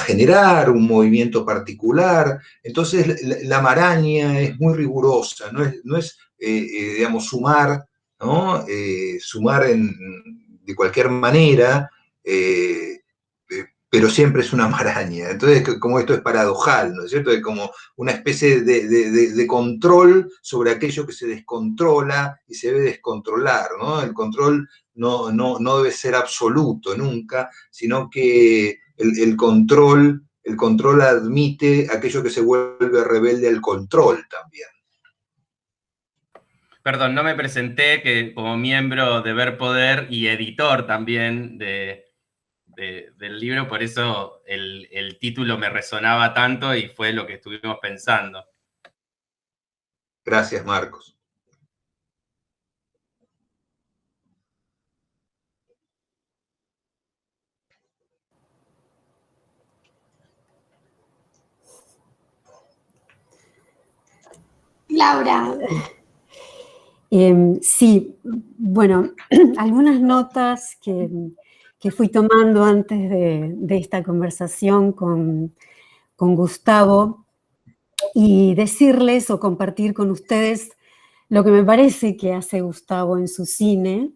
generar un movimiento particular. Entonces la maraña es muy rigurosa, no es digamos, sumar, ¿no? Sumar de cualquier manera, pero siempre es una maraña. Entonces, como esto es paradojal, ¿no es cierto? Es como una especie de control sobre aquello que se descontrola y se debe descontrolar, ¿no? El control no debe ser absoluto nunca, sino que el control admite aquello que se vuelve rebelde al control también. Perdón, no me presenté que como miembro de Ver Poder y editor también del libro, por eso el título me resonaba tanto y fue lo que estuvimos pensando. Gracias, Marcos. Laura. Sí, bueno, algunas notas que fui tomando antes de esta conversación con Gustavo, y decirles o compartir con ustedes lo que me parece que hace Gustavo en su cine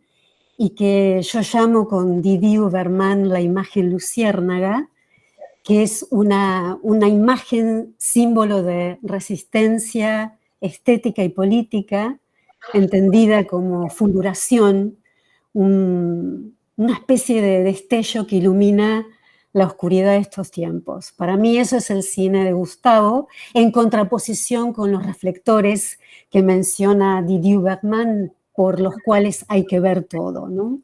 y que yo llamo con Didi Uberman la imagen luciérnaga, que es una imagen símbolo de resistencia estética y política, entendida como fulguración, una especie de destello que ilumina la oscuridad de estos tiempos. Para mí eso es el cine de Gustavo, en contraposición con los reflectores que menciona Didier Bergman, por los cuales hay que ver todo, ¿no?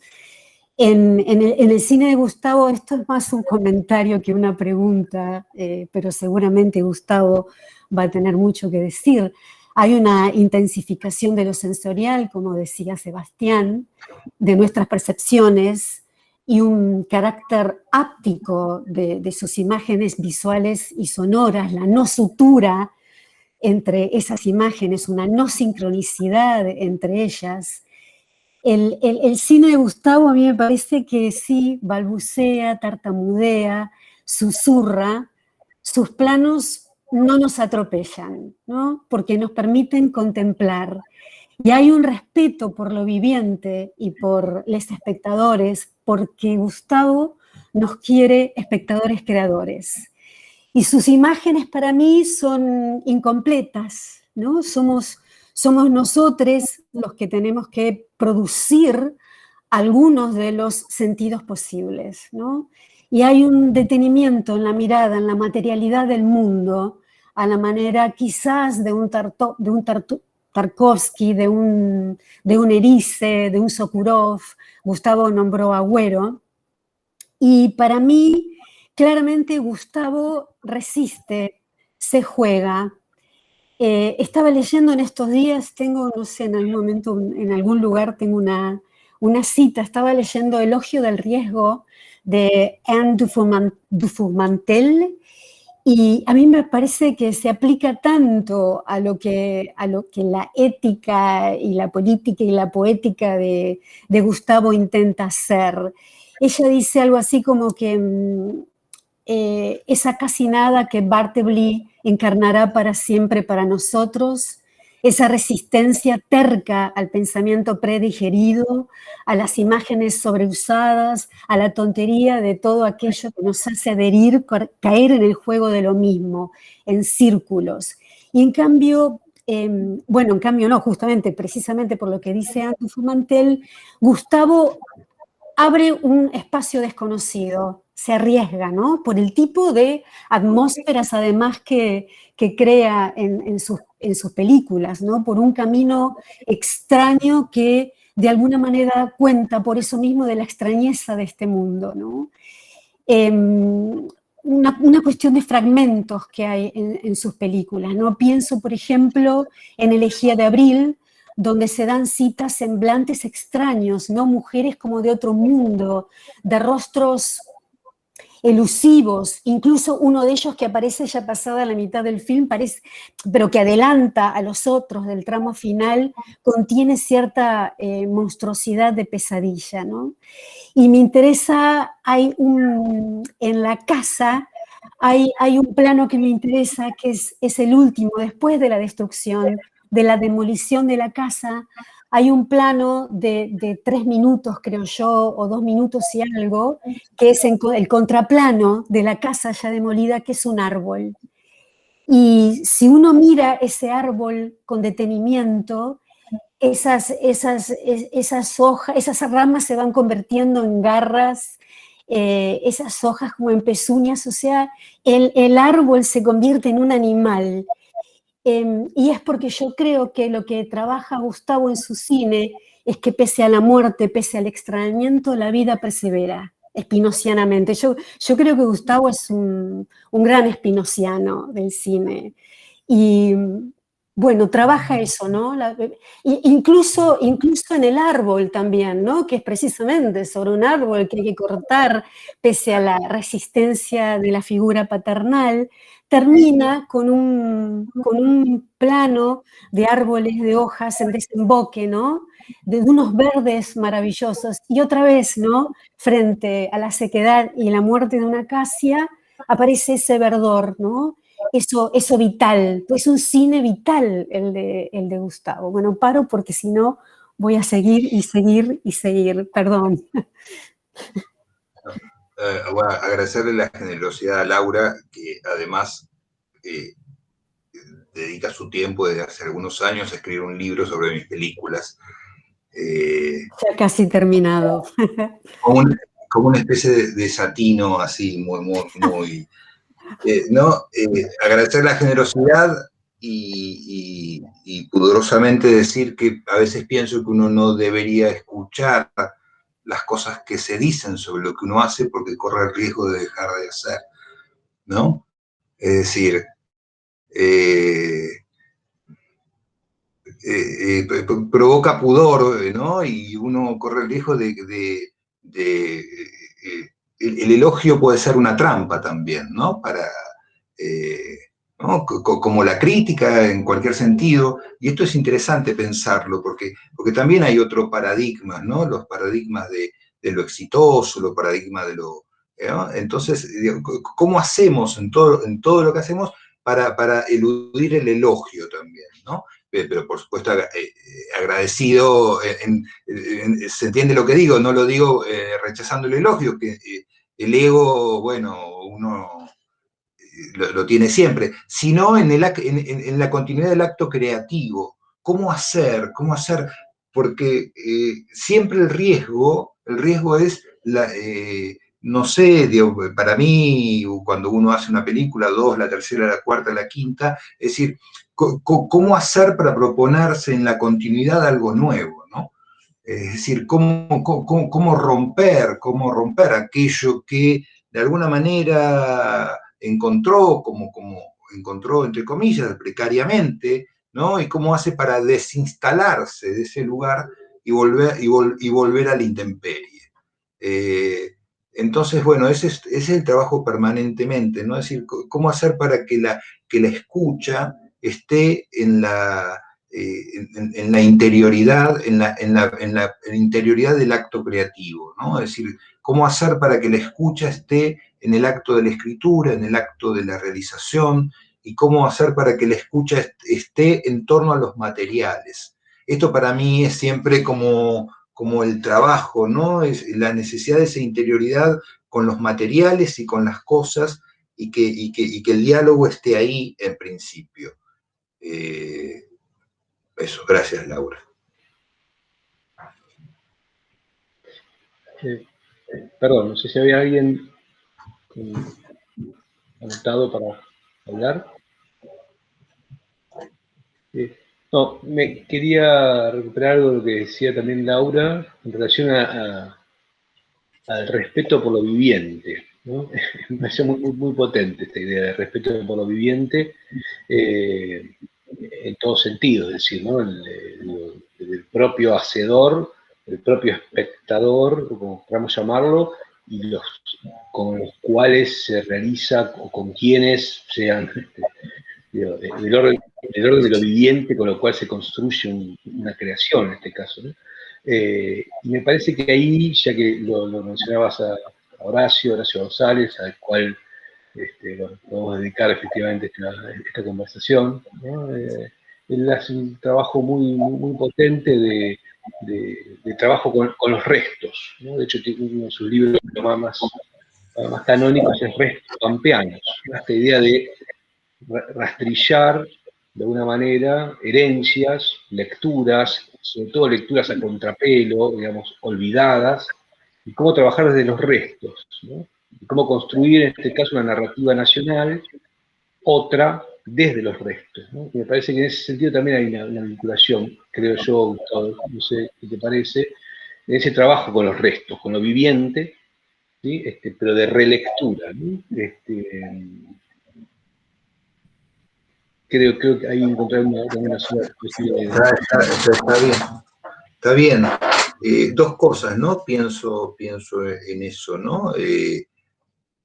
En el cine de Gustavo, esto es más un comentario que una pregunta, pero seguramente Gustavo va a tener mucho que decir. Hay una intensificación de lo sensorial, como decía Sebastián, de nuestras percepciones y un carácter áptico de sus imágenes visuales y sonoras, la no sutura entre esas imágenes, una no sincronicidad entre ellas. El cine de Gustavo a mí me parece que sí, balbucea, tartamudea, susurra, sus planos no nos atropellan, ¿no? Porque nos permiten contemplar. Y hay un respeto por lo viviente y por los espectadores, porque Gustavo nos quiere espectadores creadores. Y sus imágenes para mí son incompletas, ¿no? Somos nosotros los que tenemos que producir algunos de los sentidos posibles, ¿no? Y hay un detenimiento en la mirada, en la materialidad del mundo, a la manera quizás de un Tarkovsky, de un Erice, de un Sokurov. Gustavo nombró a Agüero. Y para mí, claramente Gustavo resiste, se juega. Estaba leyendo en estos días, tengo, no sé, en algún momento, en algún lugar tengo una cita, estaba leyendo Elogio del riesgo de Anne Dufourmantel, y a mí me parece que se aplica tanto a lo que la ética y la política y la poética de Gustavo intenta hacer. Ella dice algo así como que esa casi nada que Bartleby encarnará para siempre para nosotros, esa resistencia terca al pensamiento predigerido, a las imágenes sobreusadas, a la tontería de todo aquello que nos hace adherir, caer en el juego de lo mismo, en círculos. Y en cambio, bueno, en cambio no, justamente, precisamente por lo que dice Anne Dufourmantel, Gustavo abre un espacio desconocido, se arriesga, ¿no? Por el tipo de atmósferas, además, que crea en sus películas, ¿no? Por un camino extraño que, de alguna manera, cuenta por eso mismo de la extrañeza de este mundo, ¿no? Una cuestión de fragmentos que hay en sus películas, ¿no? Pienso, por ejemplo, en Elegía de Abril, donde se dan citas semblantes extraños, ¿no? Mujeres como de otro mundo, de rostros elusivos, incluso uno de ellos que aparece ya pasada la mitad del film, pero que adelanta a los otros del tramo final, contiene cierta monstruosidad de pesadilla, ¿no? Y me interesa, en la casa, hay un plano que me interesa, que es el último, después de la destrucción, de la demolición de la casa. Hay un plano de 3 minutos, creo yo, o 2 minutos y algo, que es el contraplano de la casa ya demolida, que es un árbol. Y si uno mira ese árbol con detenimiento, esas hojas, esas ramas se van convirtiendo en garras, esas hojas como en pezuñas, o sea, el árbol se convierte en un animal. Y es porque yo creo que lo que trabaja Gustavo en su cine es que pese a la muerte, pese al extrañamiento, la vida persevera, espinocianamente. Yo creo que Gustavo es un gran espinociano del cine. Y bueno, trabaja eso, ¿no? Incluso en el árbol también, ¿no? Que es precisamente sobre un árbol que hay que cortar, pese a la resistencia de la figura paternal, termina con un plano de árboles, de hojas en desemboque, ¿no? De unos verdes maravillosos. Y otra vez, ¿no? Frente a la sequedad y la muerte de una acacia, aparece ese verdor, ¿no? Eso vital, es un cine vital el de Gustavo. Bueno, paro porque si no voy a seguir y seguir y seguir, perdón. Bueno, agradecerle la generosidad a Laura, que además dedica su tiempo desde hace algunos años a escribir un libro sobre mis películas. Ya casi terminado. Como una especie de desatino así, muy ¿no? Agradecer la generosidad y pudorosamente decir que a veces pienso que uno no debería escuchar las cosas que se dicen sobre lo que uno hace porque corre el riesgo de dejar de hacer, ¿no? Es decir, provoca pudor, ¿no? Y uno corre el riesgo el elogio puede ser una trampa también, ¿no? ¿no? Como la crítica en cualquier sentido, y esto es interesante pensarlo, porque también hay otros paradigmas, ¿no? Los paradigmas de lo exitoso, los paradigmas de lo... ¿no? Entonces, ¿cómo hacemos en todo lo que hacemos para eludir el elogio también, ¿no? Pero por supuesto agradecido, se entiende lo que digo, no lo digo rechazando el elogio, que el ego, bueno, uno lo tiene siempre, sino en la continuidad del acto creativo. ¿Cómo hacer? Porque siempre el riesgo es, no sé, para mí, cuando uno hace una película, 2, la tercera, la cuarta, la quinta, es decir, ¿cómo hacer para proponerse en la continuidad algo nuevo, ¿no? Es decir, cómo romper aquello que de alguna manera encontró, como encontró, entre comillas, precariamente, ¿no? Y cómo hace para desinstalarse de ese lugar y volver a la intemperie. Entonces, bueno, ese es el trabajo permanentemente, ¿no? Es decir, cómo hacer para que la escucha esté en la interioridad, en la interioridad del acto creativo, ¿no? Es decir, cómo hacer para que la escucha esté en el acto de la escritura, en el acto de la realización, y cómo hacer para que la escucha esté en torno a los materiales. Esto para mí es siempre como el trabajo, ¿no? Es la necesidad de esa interioridad con los materiales y con las cosas, y que el diálogo esté ahí en principio. Eso, gracias, Laura. Perdón, no sé si había alguien anotado para hablar. No, me quería recuperar algo de lo que decía también Laura en relación al respeto por lo viviente, ¿no? Me pareció muy potente esta idea de respeto por lo viviente en todo sentido, es decir, ¿no? El propio hacedor, el propio espectador, como queramos llamarlo, y con los cuales se realiza, o con quienes sean del orden de lo viviente con lo cual se construye una creación en este caso, ¿no? Y me parece que ahí, ya que lo mencionabas a Horacio González, al cual podemos dedicar efectivamente esta conversación, ¿no? Él hace un trabajo muy potente de trabajo con los restos, ¿no? De hecho, tiene uno de sus libros más canónicos es Restos Pampeanos, ¿no? Esta idea de rastrillar de alguna manera herencias, lecturas, sobre todo lecturas a contrapelo, digamos, olvidadas, y cómo trabajar desde los restos, ¿no? Y cómo construir, en este caso, una narrativa nacional, otra desde los restos, ¿no? Y me parece que en ese sentido también hay una vinculación, creo yo, Gustavo, no sé qué te parece, en ese trabajo con los restos, con lo viviente, ¿sí? Pero de relectura, ¿no? Creo que ahí encontrar una sola posibilidad. Está bien. Dos cosas, ¿no? Pienso en eso, ¿no?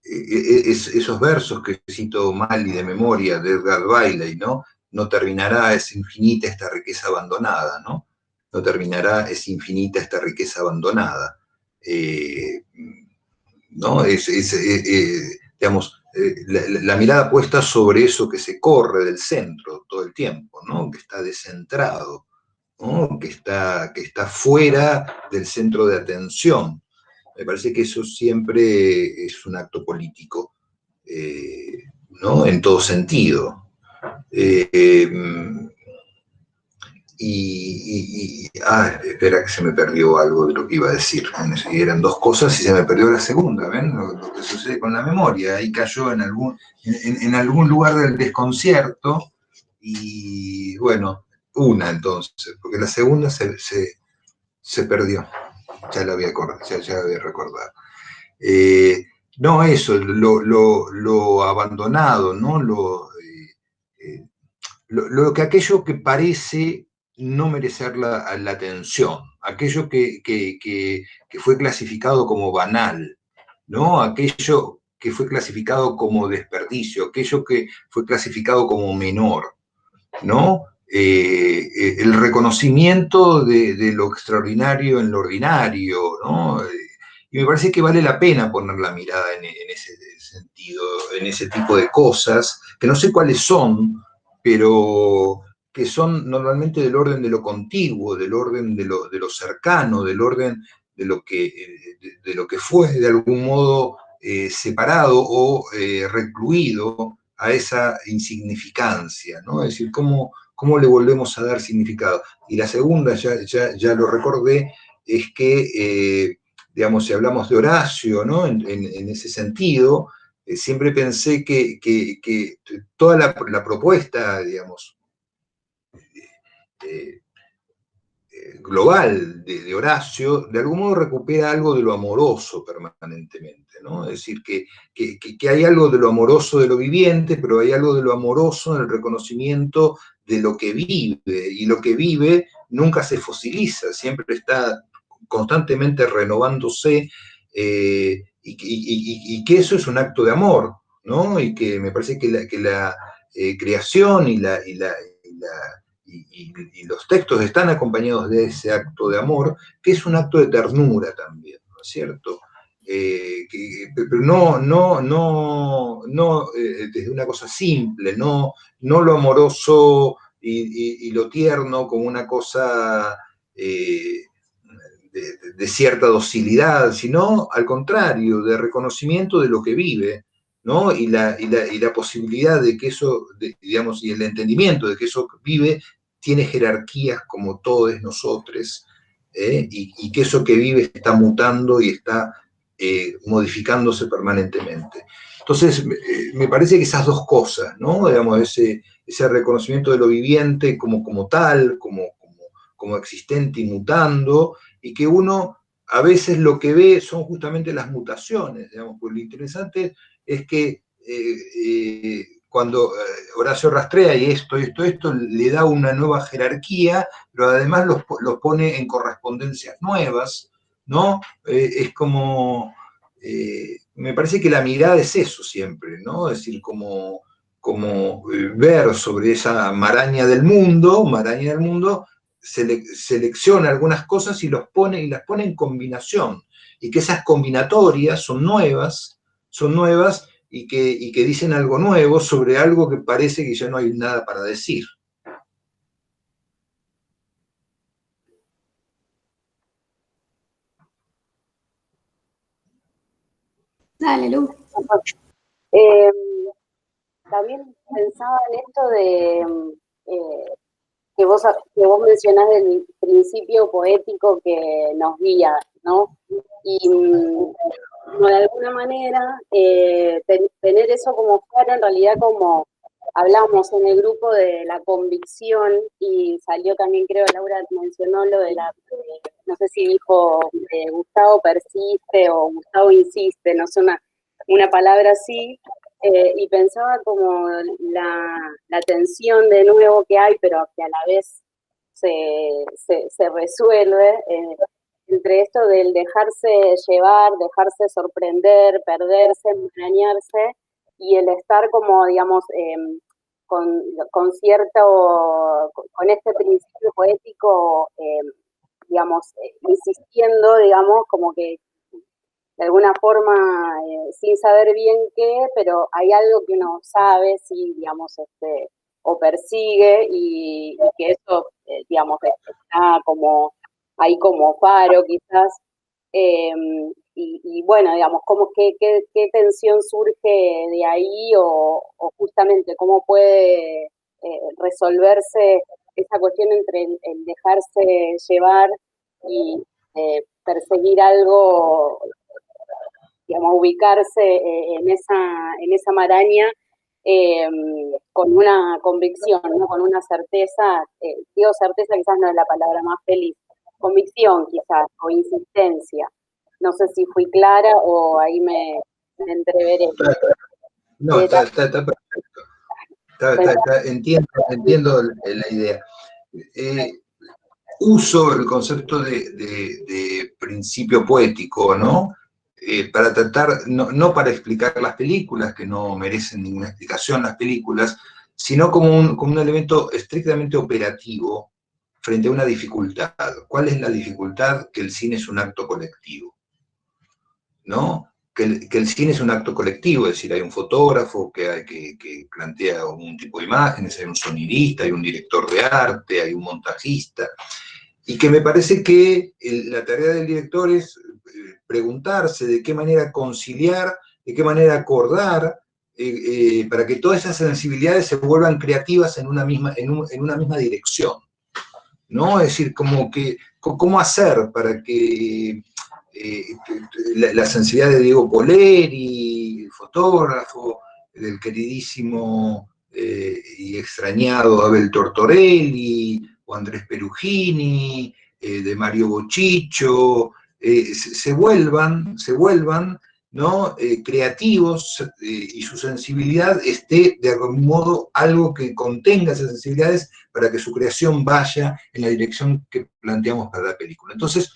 Esos versos que cito mal y de memoria de Edgar Bailey, ¿no? No terminará, es infinita esta riqueza abandonada, ¿no? No terminará, es infinita esta riqueza abandonada. ¿No? Digamos, la mirada puesta sobre eso que se corre del centro todo el tiempo, ¿no? Que está descentrado, ¿no? Que está fuera del centro de atención. Me parece que eso siempre es un acto político, ¿no? En todo sentido. Espera que se me perdió algo de lo que iba a decir. Eran dos cosas y se me perdió la segunda, ¿ven? Lo que sucede con la memoria. Ahí cayó en algún lugar del desconcierto y, bueno, una entonces, porque la segunda se perdió. ya lo había recordado. No, eso, lo abandonado, ¿no? Lo que aquello que parece no merecer la atención, aquello que fue clasificado como banal, ¿no? Aquello que fue clasificado como desperdicio, aquello que fue clasificado como menor, ¿no? El reconocimiento de lo extraordinario en lo ordinario, ¿no? Y me parece que vale la pena poner la mirada en ese sentido, en ese tipo de cosas, que no sé cuáles son, pero que son normalmente del orden de lo contiguo, del orden de lo cercano, del orden de lo que fue de algún modo separado o recluido a esa insignificancia, ¿no? Es decir, ¿cómo le volvemos a dar significado? Y la segunda, ya lo recordé, es que, digamos, si hablamos de Horacio, ¿no? En ese sentido, siempre pensé que toda la propuesta, digamos, global de Horacio, de algún modo recupera algo de lo amoroso permanentemente, ¿no? Es decir, que hay algo de lo amoroso de lo viviente, pero hay algo de lo amoroso en el reconocimiento de lo que vive, y lo que vive nunca se fosiliza, siempre está constantemente renovándose, y que eso es un acto de amor, ¿no? Y que me parece que la creación y los textos están acompañados de ese acto de amor, que es un acto de ternura también, ¿no es cierto? Pero no desde una cosa simple, no lo amoroso y lo tierno como una cosa de cierta docilidad, sino al contrario, de reconocimiento de lo que vive, ¿no? Y la posibilidad de que eso, digamos, y el entendimiento de que eso vive tiene jerarquías como todos nosotros, y que eso que vive está mutando y está modificándose permanentemente. Entonces, me parece que esas dos cosas, ¿no? Digamos, ese reconocimiento de lo viviente como tal, como existente y mutando, y que uno a veces lo que ve son justamente las mutaciones, digamos, pues lo interesante es que cuando Horacio rastrea y esto, le da una nueva jerarquía, pero además los pone en correspondencias nuevas, ¿no? Es como, me parece que la mirada es eso siempre, ¿no? Es decir, como ver sobre esa maraña del mundo, selecciona algunas cosas y las pone en combinación, y que esas combinatorias son nuevas, y que dicen algo nuevo sobre algo que parece que ya no hay nada para decir. Dale, Lu. También pensaba en esto de que vos mencionás del principio poético que nos guía, ¿no? Y de alguna manera tener eso como fuera, en realidad, como hablamos en el grupo de la convicción, y salió también, creo, Laura mencionó lo de no sé si dijo Gustavo persiste o Gustavo insiste, no sé, una palabra así. Y pensaba como la tensión de nuevo que hay, pero que a la vez se resuelve entre esto del dejarse llevar, dejarse sorprender, perderse, enmarañarse, y el estar como, digamos, con este principio poético, digamos, insistiendo, digamos, como que de alguna forma, sin saber bien qué, pero hay algo que uno sabe, sí, digamos, o persigue, y que eso, digamos, está como ahí como faro, quizás. Y bueno, digamos, qué tensión surge de ahí, o justamente cómo puede resolverse esa cuestión entre el dejarse llevar y perseguir algo, digamos, ubicarse en esa maraña con una convicción, ¿no? Con una certeza, digo certeza quizás no es la palabra más feliz, convicción quizás, o insistencia. No sé si fui clara o ahí me entreveré. No, está perfecto. Entiendo la idea. Uso el concepto de principio poético, ¿no? Para tratar, no para explicar las películas, que no merecen ninguna explicación las películas, sino como un elemento estrictamente operativo frente a una dificultad. ¿Cuál es la dificultad? Que el cine es un acto colectivo, ¿no? Que el cine es un acto colectivo, es decir, hay un fotógrafo que plantea un tipo de imágenes, hay un sonidista, hay un director de arte, hay un montajista, y que me parece que la tarea del director es preguntarse de qué manera conciliar, de qué manera acordar, para que todas esas sensibilidades se vuelvan creativas en una misma dirección, ¿no? Es decir, ¿cómo hacer para que la sensibilidad de Diego Poleri, fotógrafo, del queridísimo y extrañado Abel Tortorelli, o Andrés Perugini, de Mario Bochicho, se vuelvan, ¿no? Creativos, y su sensibilidad esté de algún modo algo que contenga esas sensibilidades para que su creación vaya en la dirección que planteamos para la película. Entonces,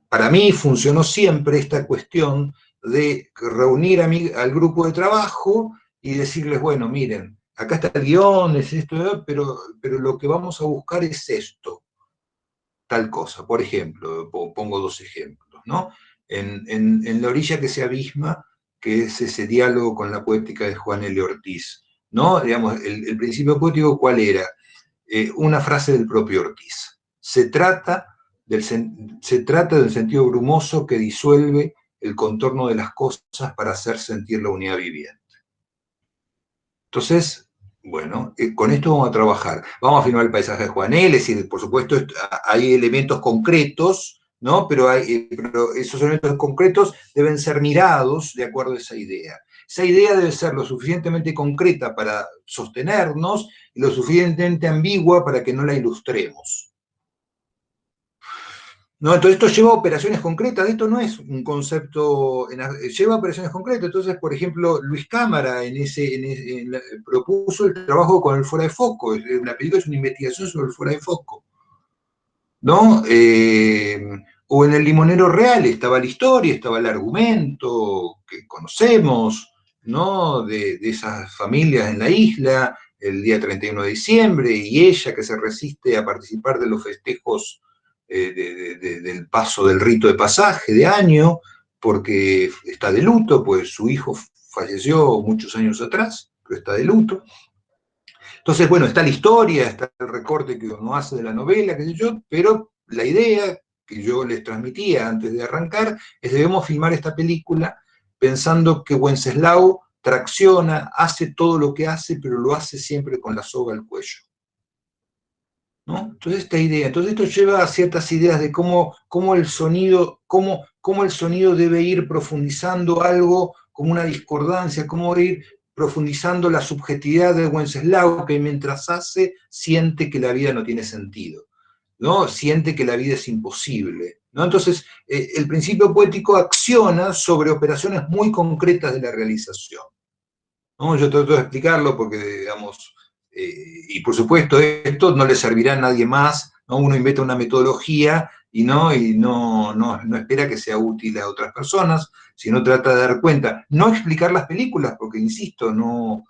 para mí funcionó siempre esta cuestión de reunir al grupo de trabajo y decirles, bueno, miren, acá está el guión, es esto, pero lo que vamos a buscar es esto, tal cosa. Por ejemplo, pongo dos ejemplos, ¿no? En La orilla que se abisma, que es ese diálogo con la poética de Juan L. Ortiz, ¿no? Digamos, el principio poético, ¿cuál era? Una frase del propio Ortiz. Se trata del sentido brumoso que disuelve el contorno de las cosas para hacer sentir la unidad viviente. Entonces, bueno, con esto vamos a trabajar. Vamos a filmar el paisaje de Juanel, es decir, por supuesto hay elementos concretos, ¿no? Pero esos elementos concretos deben ser mirados de acuerdo a esa idea. Esa idea debe ser lo suficientemente concreta para sostenernos y lo suficientemente ambigua para que no la ilustremos, ¿no? Entonces esto lleva a operaciones concretas, esto no es un concepto, lleva a operaciones concretas. Entonces, por ejemplo, Luis Cámara propuso el trabajo con el fuera de foco. La película es una investigación sobre el fuera de foco, ¿no? O en El limonero real estaba la historia, estaba el argumento que conocemos, ¿no? De esas familias en la isla, el día 31 de diciembre, y ella que se resiste a participar de los festejos del paso del rito de pasaje de año, porque está de luto, pues su hijo falleció muchos años atrás, pero está de luto. Entonces, bueno, está la historia, está el recorte que uno hace de la novela, qué sé yo, pero la idea que yo les transmitía antes de arrancar es debemos filmar esta película pensando que Wenceslao tracciona, hace todo lo que hace, pero lo hace siempre con la soga al cuello, ¿no? Entonces esta idea, entonces esto lleva a ciertas ideas de cómo el sonido debe ir profundizando algo como una discordancia, cómo ir profundizando la subjetividad de Wenceslao, que mientras hace siente que la vida no tiene sentido, ¿no? Siente que la vida es imposible, ¿no? Entonces el principio poético acciona sobre operaciones muy concretas de la realización, ¿no? Yo trato de explicarlo porque, digamos, y por supuesto esto no le servirá a nadie más, ¿no? Uno inventa una metodología y no espera que sea útil a otras personas, sino trata de dar cuenta. No explicar las películas, porque insisto, no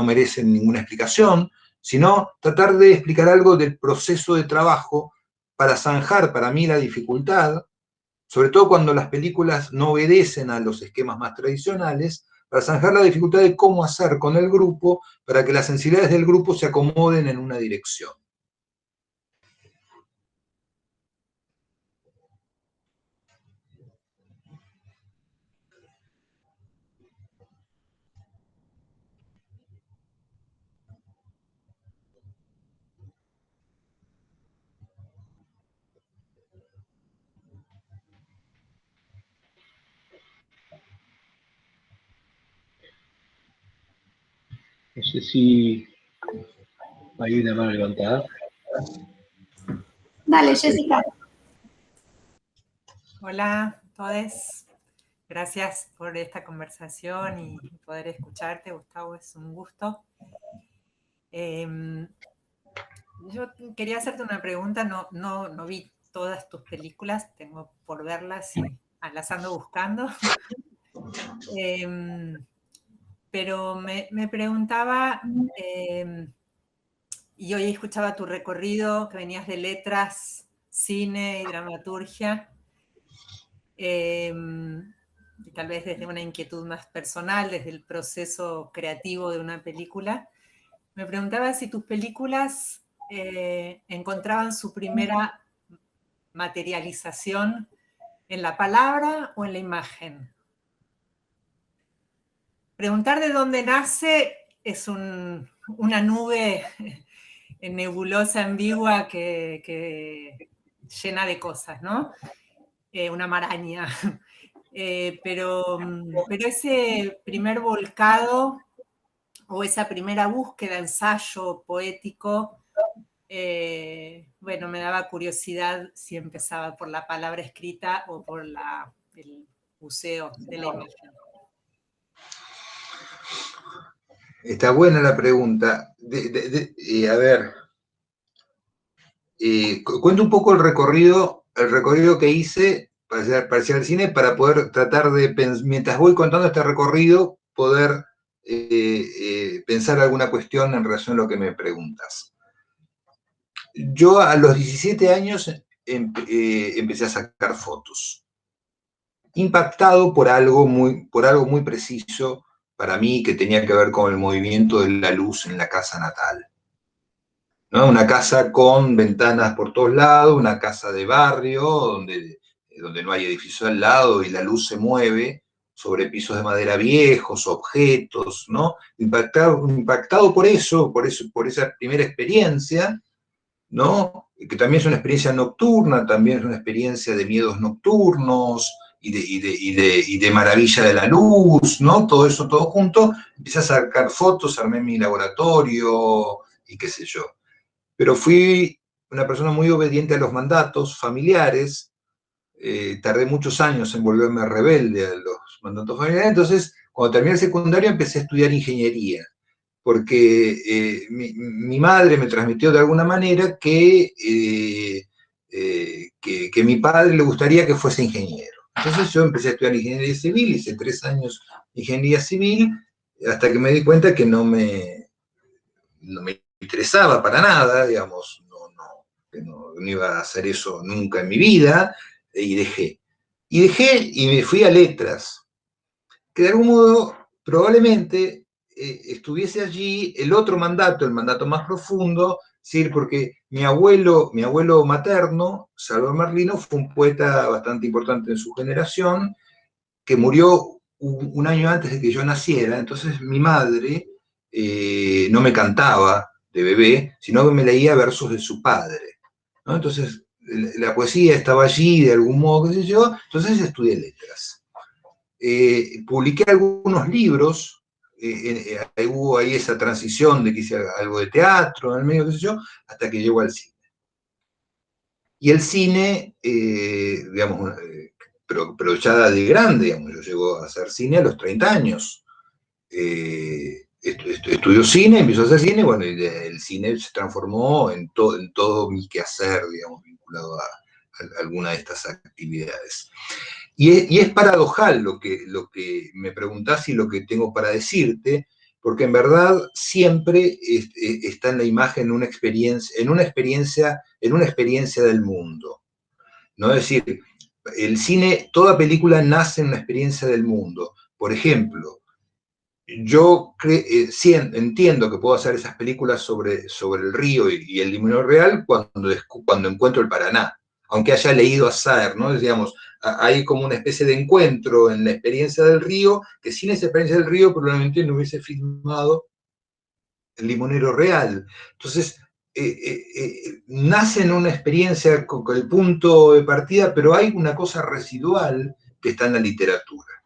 merecen ninguna explicación, sino tratar de explicar algo del proceso de trabajo para zanjar para mí la dificultad, sobre todo cuando las películas no obedecen a los esquemas más tradicionales, para zanjar la dificultad de cómo hacer con el grupo para que las sensibilidades del grupo se acomoden en una dirección. No sé si Hay una mano levantada. Dale, Jessica. Hola a todos. Gracias por esta conversación y poder escucharte, Gustavo, es un gusto. Yo quería hacerte una pregunta, no vi todas tus películas, tengo por verlas y las ando buscando. Pero me preguntaba, y hoy escuchaba tu recorrido, que venías de letras, cine y dramaturgia, y tal vez desde una inquietud más personal, desde el proceso creativo de una película. Me preguntaba si tus películas encontraban su primera materialización en la palabra o en la imagen. Preguntar de dónde nace es una nube nebulosa, ambigua, que llena de cosas, ¿no? Una maraña. Pero ese primer volcado o esa primera búsqueda, ensayo poético, bueno, me daba curiosidad si empezaba por la palabra escrita o por el buceo de la imagen. Está buena la pregunta. A ver, cuento un poco el recorrido que hice para hacer el cine, para poder tratar de, mientras voy contando este recorrido, poder pensar alguna cuestión en relación a lo que me preguntas. Yo a los 17 años empecé a sacar fotos, impactado por algo muy preciso para mí, que tenía que ver con el movimiento de la luz en la casa natal, ¿no? Una casa con ventanas por todos lados, una casa de barrio donde no hay edificios al lado y la luz se mueve sobre pisos de madera viejos, objetos, ¿no? Impactado por esa primera experiencia, ¿no? Que también es una experiencia nocturna, también es una experiencia de miedos nocturnos, y de maravilla de la luz, ¿no? Todo eso, todo junto. Empecé a sacar fotos, armé mi laboratorio y qué sé yo. Pero fui una persona muy obediente a los mandatos familiares, tardé muchos años en volverme rebelde a los mandatos familiares, entonces cuando terminé el secundario empecé a estudiar ingeniería, porque mi madre me transmitió de alguna manera que mi padre le gustaría que fuese ingeniero. Entonces yo empecé a estudiar ingeniería civil, hice 3 años de ingeniería civil, hasta que me di cuenta que no me interesaba para nada, digamos, que no iba a hacer eso nunca en mi vida, y dejé. Y me fui a letras, que de algún modo probablemente estuviese allí el otro mandato, el mandato más profundo, ¿sí? Porque mi abuelo materno, Salvador Merlino, fue un poeta bastante importante en su generación, que murió un año antes de que yo naciera. Entonces mi madre no me cantaba de bebé, sino que me leía versos de su padre, ¿no? Entonces la poesía estaba allí de algún modo, qué sé yo, entonces estudié letras. Publiqué algunos libros, hubo ahí esa transición de que hice algo de teatro en el medio, qué sé yo, hasta que llegó al cine. Y el cine, digamos, pero ya de grande, digamos, yo llego a hacer cine a los 30 años. Estudió cine, empezó a hacer cine, bueno, y el cine se transformó en todo mi quehacer, digamos, vinculado a alguna de estas actividades. Y es paradojal lo que me preguntás y lo que tengo para decirte, porque en verdad siempre está en la imagen una experiencia del mundo, ¿no? Es decir, el cine, toda película nace en una experiencia del mundo. Por ejemplo, yo entiendo que puedo hacer esas películas sobre el río y el limonero real cuando encuentro el Paraná, aunque haya leído a Saer, ¿no? Digamos, hay como una especie de encuentro en la experiencia del río, que sin esa experiencia del río probablemente no hubiese filmado el limonero real. Entonces, nace en una experiencia con el punto de partida, pero hay una cosa residual que está en la literatura,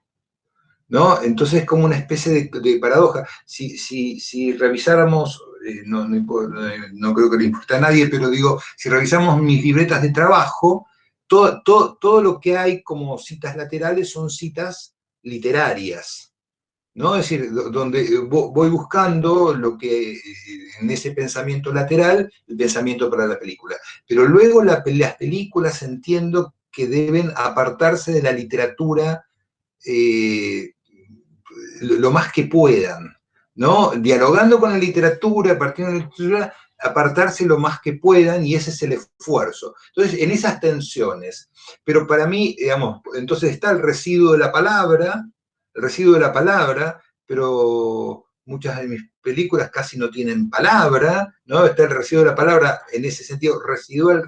¿no? Entonces es como una especie de paradoja. Si revisáramos no creo que le importe a nadie, pero digo, si revisamos mis libretas de trabajo, todo lo que hay como citas laterales son citas literarias, ¿no? Es decir, donde voy buscando lo que, en ese pensamiento lateral, el pensamiento para la película. Pero luego las películas entiendo que deben apartarse de la literatura lo más que puedan, ¿no? Dialogando con la literatura, partiendo de la literatura, apartarse lo más que puedan, y ese es el esfuerzo. Entonces, en esas tensiones, pero para mí, digamos, entonces está el residuo de la palabra, pero muchas de mis películas casi no tienen palabra, ¿no? Está el residuo de la palabra en ese sentido residual,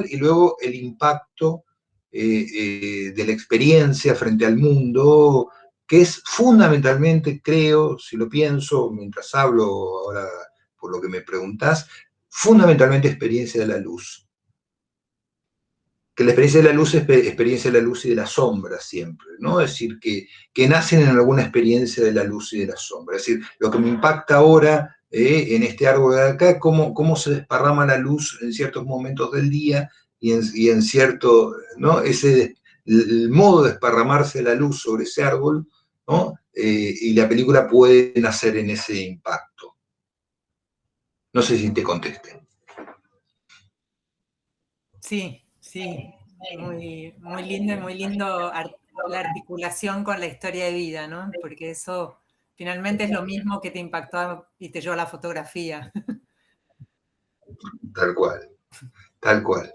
y luego el impacto de la experiencia frente al mundo, que es fundamentalmente, creo, si lo pienso mientras hablo ahora por lo que me preguntás, fundamentalmente experiencia de la luz. Que la experiencia de la luz es experiencia de la luz y de la sombra siempre, ¿no? Es decir, que nacen en alguna experiencia de la luz y de la sombra. Es decir, lo que me impacta ahora en este árbol de acá, cómo se desparrama la luz en ciertos momentos del día y en cierto, ¿no? El modo de desparramarse la luz sobre ese árbol, ¿no? Y la película puede nacer en ese impacto. No sé si te contesté. Sí, muy, muy lindo y muy lindo la articulación con la historia de vida, ¿no? Porque eso finalmente es lo mismo que te impactó y te llevó a la fotografía. Tal cual, tal cual.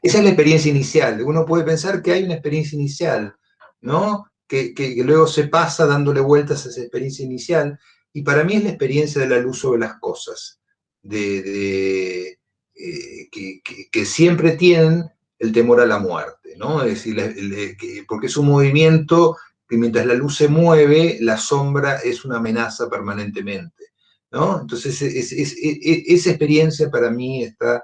Esa es la experiencia inicial. Uno puede pensar que hay una experiencia inicial, ¿no? Que luego se pasa dándole vueltas a esa experiencia inicial, y para mí es la experiencia de la luz sobre las cosas, que siempre tienen el temor a la muerte, ¿no? Es decir, porque es un movimiento que mientras la luz se mueve, la sombra es una amenaza permanentemente, ¿no? Entonces, esa experiencia para mí está...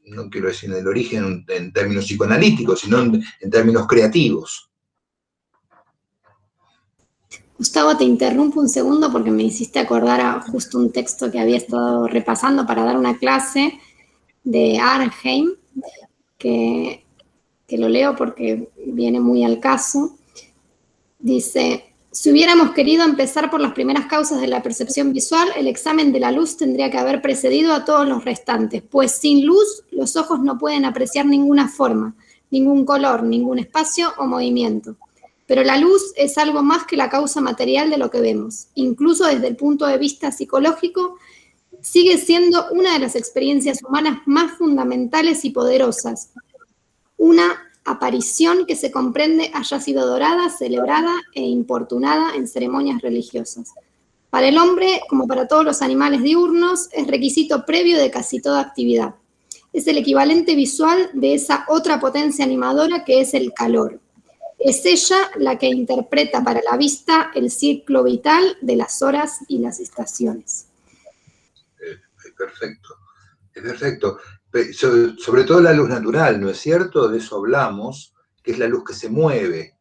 no quiero decir en el origen en términos psicoanalíticos, sino en términos creativos. Gustavo, te interrumpo un segundo porque me hiciste acordar a justo un texto que había estado repasando para dar una clase de Arnheim, que lo leo porque viene muy al caso. Dice: si hubiéramos querido empezar por las primeras causas de la percepción visual, el examen de la luz tendría que haber precedido a todos los restantes, pues sin luz los ojos no pueden apreciar ninguna forma, ningún color, ningún espacio o movimiento. Pero la luz es algo más que la causa material de lo que vemos. Incluso desde el punto de vista psicológico, sigue siendo una de las experiencias humanas más fundamentales y poderosas. Una aparición que se comprende haya sido adorada, celebrada e importunada en ceremonias religiosas. Para el hombre, como para todos los animales diurnos, es requisito previo de casi toda actividad. Es el equivalente visual de esa otra potencia animadora que es el calor. Es ella la que interpreta para la vista el ciclo vital de las horas y las estaciones. Es perfecto, es perfecto. Sobre todo la luz natural, ¿no es cierto? De eso hablamos, que es la luz que se mueve,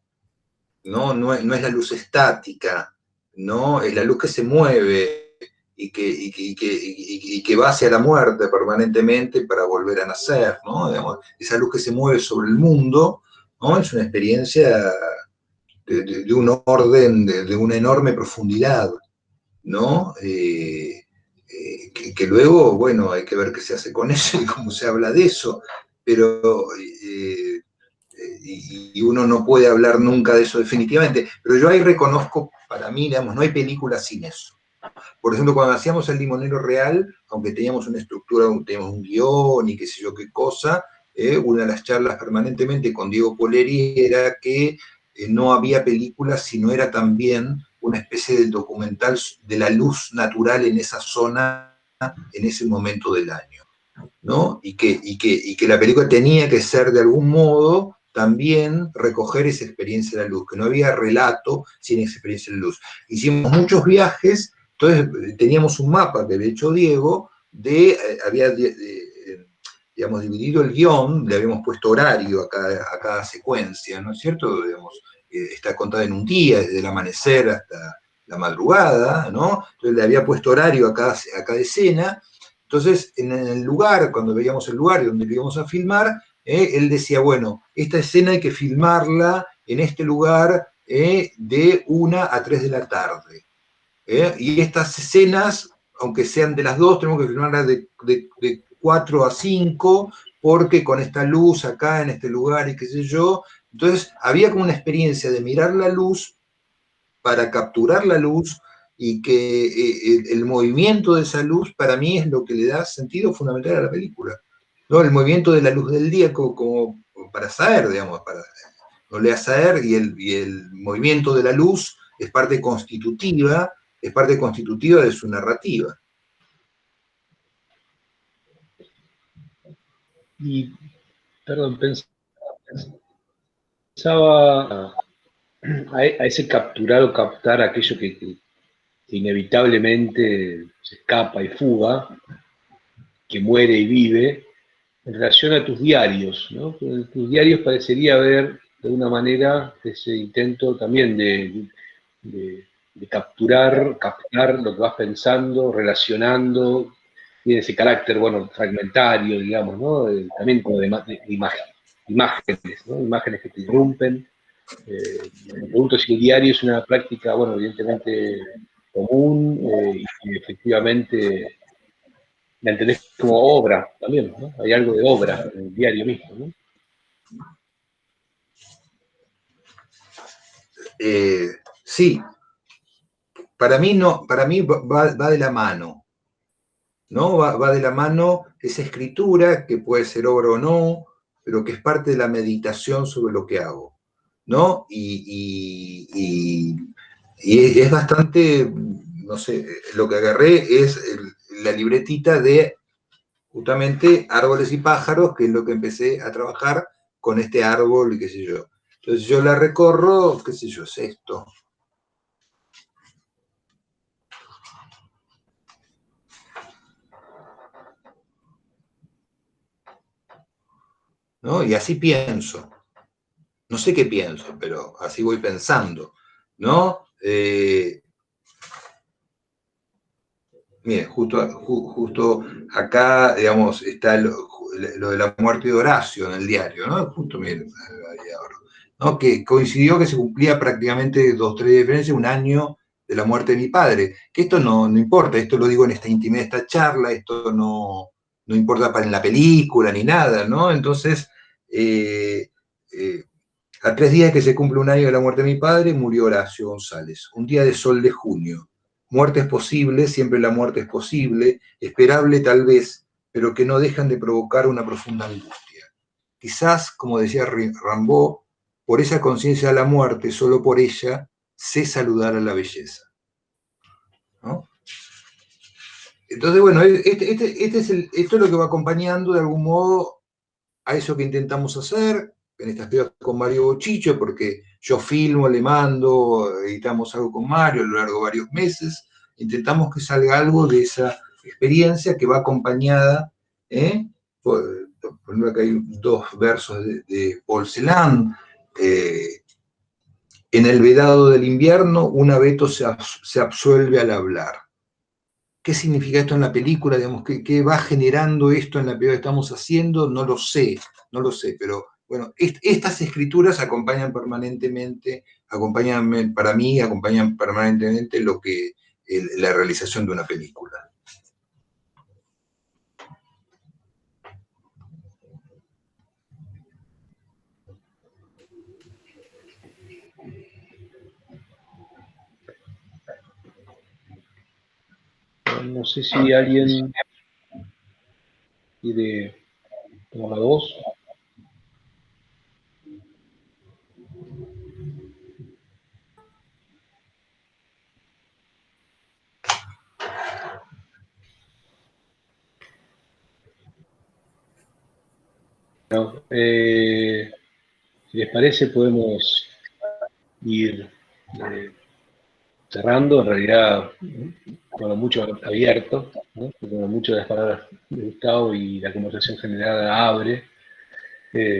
no es la luz estática, ¿no? Es la luz que se mueve y que va hacia la muerte permanentemente para volver a nacer, ¿no? Digamos, esa luz que se mueve sobre el mundo, ¿no? Es una experiencia de un orden, de una enorme profundidad, ¿no? Que luego, bueno, hay que ver qué se hace con eso y cómo se habla de eso, pero y uno no puede hablar nunca de eso definitivamente, pero yo ahí reconozco, para mí, digamos, no hay película sin eso. Por ejemplo, cuando hacíamos El Limonero Real, aunque teníamos una estructura, teníamos un guión y qué sé yo qué cosa, una de las charlas permanentemente con Diego Poleri era que no había película si no era también una especie de documental de la luz natural en esa zona, en ese momento del año, ¿no? Y que la película tenía que ser de algún modo también recoger esa experiencia de la luz, que no había relato sin esa experiencia de la luz. Hicimos muchos viajes, entonces teníamos un mapa que había hecho Diego, digamos, dividido el guión, le habíamos puesto horario a cada secuencia, ¿no es cierto? Digamos, está contada en un día, desde el amanecer hasta la madrugada, ¿no? Entonces le había puesto horario a cada escena. Entonces, en el lugar, cuando veíamos el lugar donde lo íbamos a filmar, él decía, bueno, esta escena hay que filmarla en este lugar de 1 a 3 de la tarde. Y estas escenas, aunque sean de las 2, tenemos que filmarlas de 4 a 5, porque con esta luz acá, en este lugar, y qué sé yo. Entonces, había como una experiencia de mirar la luz para capturar la luz, y que el movimiento de esa luz para mí es lo que le da sentido fundamental a la película, ¿no? El movimiento de la luz del día como para saber, digamos, para no le saber, y el movimiento de la luz es parte constitutiva de su narrativa. Y, perdón, pensaba a ese capturar o captar aquello que inevitablemente se escapa y fuga, que muere y vive, en relación a tus diarios, ¿no? En tus diarios parecería haber, de una manera, ese intento también de captar lo que vas pensando, relacionando, tiene ese carácter, bueno, fragmentario, digamos, ¿no? También como de imágenes, ¿no? Imágenes que te irrumpen. Me pregunto si el diario es una práctica, bueno, evidentemente común, y que efectivamente la entendés como obra también, ¿no? Hay algo de obra en el diario mismo, ¿no? Sí, para mí va de la mano, ¿no? Va de la mano esa escritura, que puede ser obra o no, pero que es parte de la meditación sobre lo que hago, ¿no? Y es bastante, no sé, lo que agarré es la libretita de justamente Árboles y Pájaros, que es lo que empecé a trabajar con este árbol y qué sé yo. Entonces yo la recorro, qué sé yo, es esto. ¿No? Y así pienso. No sé qué pienso, pero así voy pensando, ¿no? Mire, justo acá, digamos, está lo de la muerte de Horacio en el diario, ¿no? Justo, miren, ahí ahora, ¿no? Que coincidió que se cumplía prácticamente 2 o 3 días de diferencia, un año de la muerte de mi padre. Que esto no importa, esto lo digo en esta intimidad, esta charla, esto no importa para en la película ni nada, ¿no? Entonces, a 3 días que se cumple un año de la muerte de mi padre, murió Horacio González, un día de sol de junio. Muerte es posible, siempre la muerte es posible, esperable tal vez, pero que no dejan de provocar una profunda angustia. Quizás, como decía Rimbaud, por esa conciencia de la muerte, solo por ella, sé saludar a la belleza, ¿no? Entonces, bueno, esto es lo que va acompañando de algún modo a eso que intentamos hacer en estas pibas con Mario Bochicho, porque yo filmo, le mando, editamos algo con Mario a lo largo de varios meses, intentamos que salga algo de esa experiencia que va acompañada, por ejemplo, acá hay 2 versos de Paul Celan, en el vedado del invierno, un abeto se absuelve al hablar. ¿Qué significa esto en la película? Digamos, ¿qué va generando esto en la película que estamos haciendo? No lo sé, pero bueno, estas escrituras acompañan permanentemente, para mí, acompañan permanentemente la realización de una película. No sé si alguien quiere tomar la voz. Bueno, si les parece, podemos ir cerrando, en realidad, bueno, mucho abierto, ¿no? Como mucho de las palabras de Gustavo y la conversación general abre,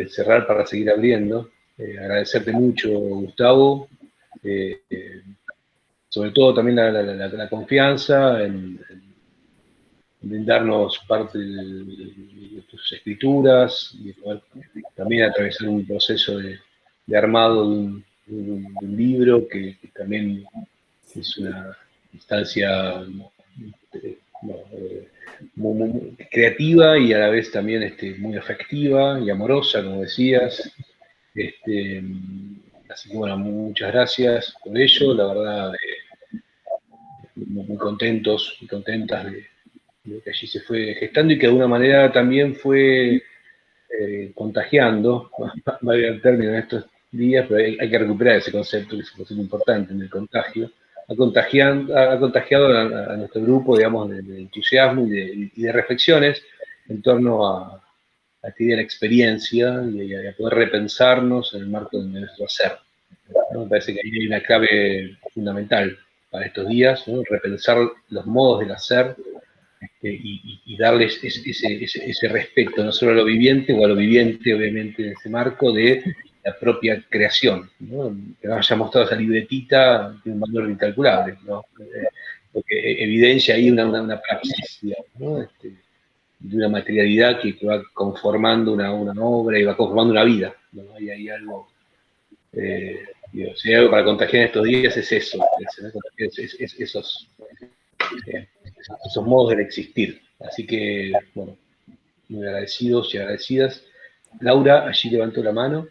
cerrar para seguir abriendo. Agradecerte mucho, Gustavo, sobre todo también la confianza en darnos parte de tus escrituras, y poder también atravesar un proceso de armado de un libro que también es una instancia muy creativa y a la vez también muy afectiva y amorosa, como decías. Así que bueno, muchas gracias por ello, la verdad, muy contentos y contentas de que allí se fue gestando y que de alguna manera también fue contagiando, valga el término en estos días, pero hay que recuperar ese concepto, que es un concepto importante en el contagio. Ha contagiado a nuestro grupo, digamos, de entusiasmo y de reflexiones en torno a esta idea de la experiencia y a poder repensarnos en el marco de nuestro hacer, ¿no? Me parece que ahí hay una clave fundamental para estos días, ¿no? Repensar los modos del hacer y darles ese respeto, no solo a lo viviente, o a lo viviente, obviamente, en ese marco de la propia creación, ¿no? Que nos haya mostrado esa libretita de un valor incalculable, ¿no? Porque evidencia ahí una praxis, digamos, ¿no? De una materialidad que va conformando una obra y va conformando una vida, ¿no? Y hay algo, si hay algo para contagiar en estos días es eso, esos modos del existir. Así que, bueno, muy agradecidos y agradecidas. Laura, allí levantó la mano.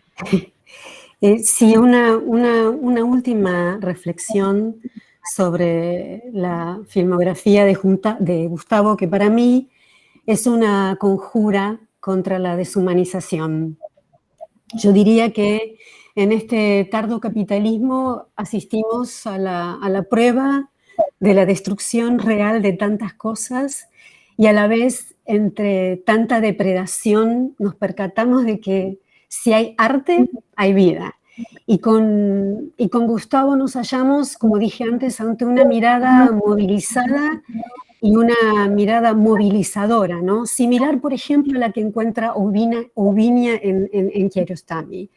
Sí, una última reflexión sobre la filmografía de Gustavo, que para mí es una conjura contra la deshumanización. Yo diría que en este tardo capitalismo asistimos a la prueba de la destrucción real de tantas cosas, y a la vez, entre tanta depredación, nos percatamos de que si hay arte, hay vida. Y con Gustavo nos hallamos, como dije antes, ante una mirada movilizada y una mirada movilizadora, ¿no? Similar, por ejemplo, a la que encuentra Ovinia en Kiarostami.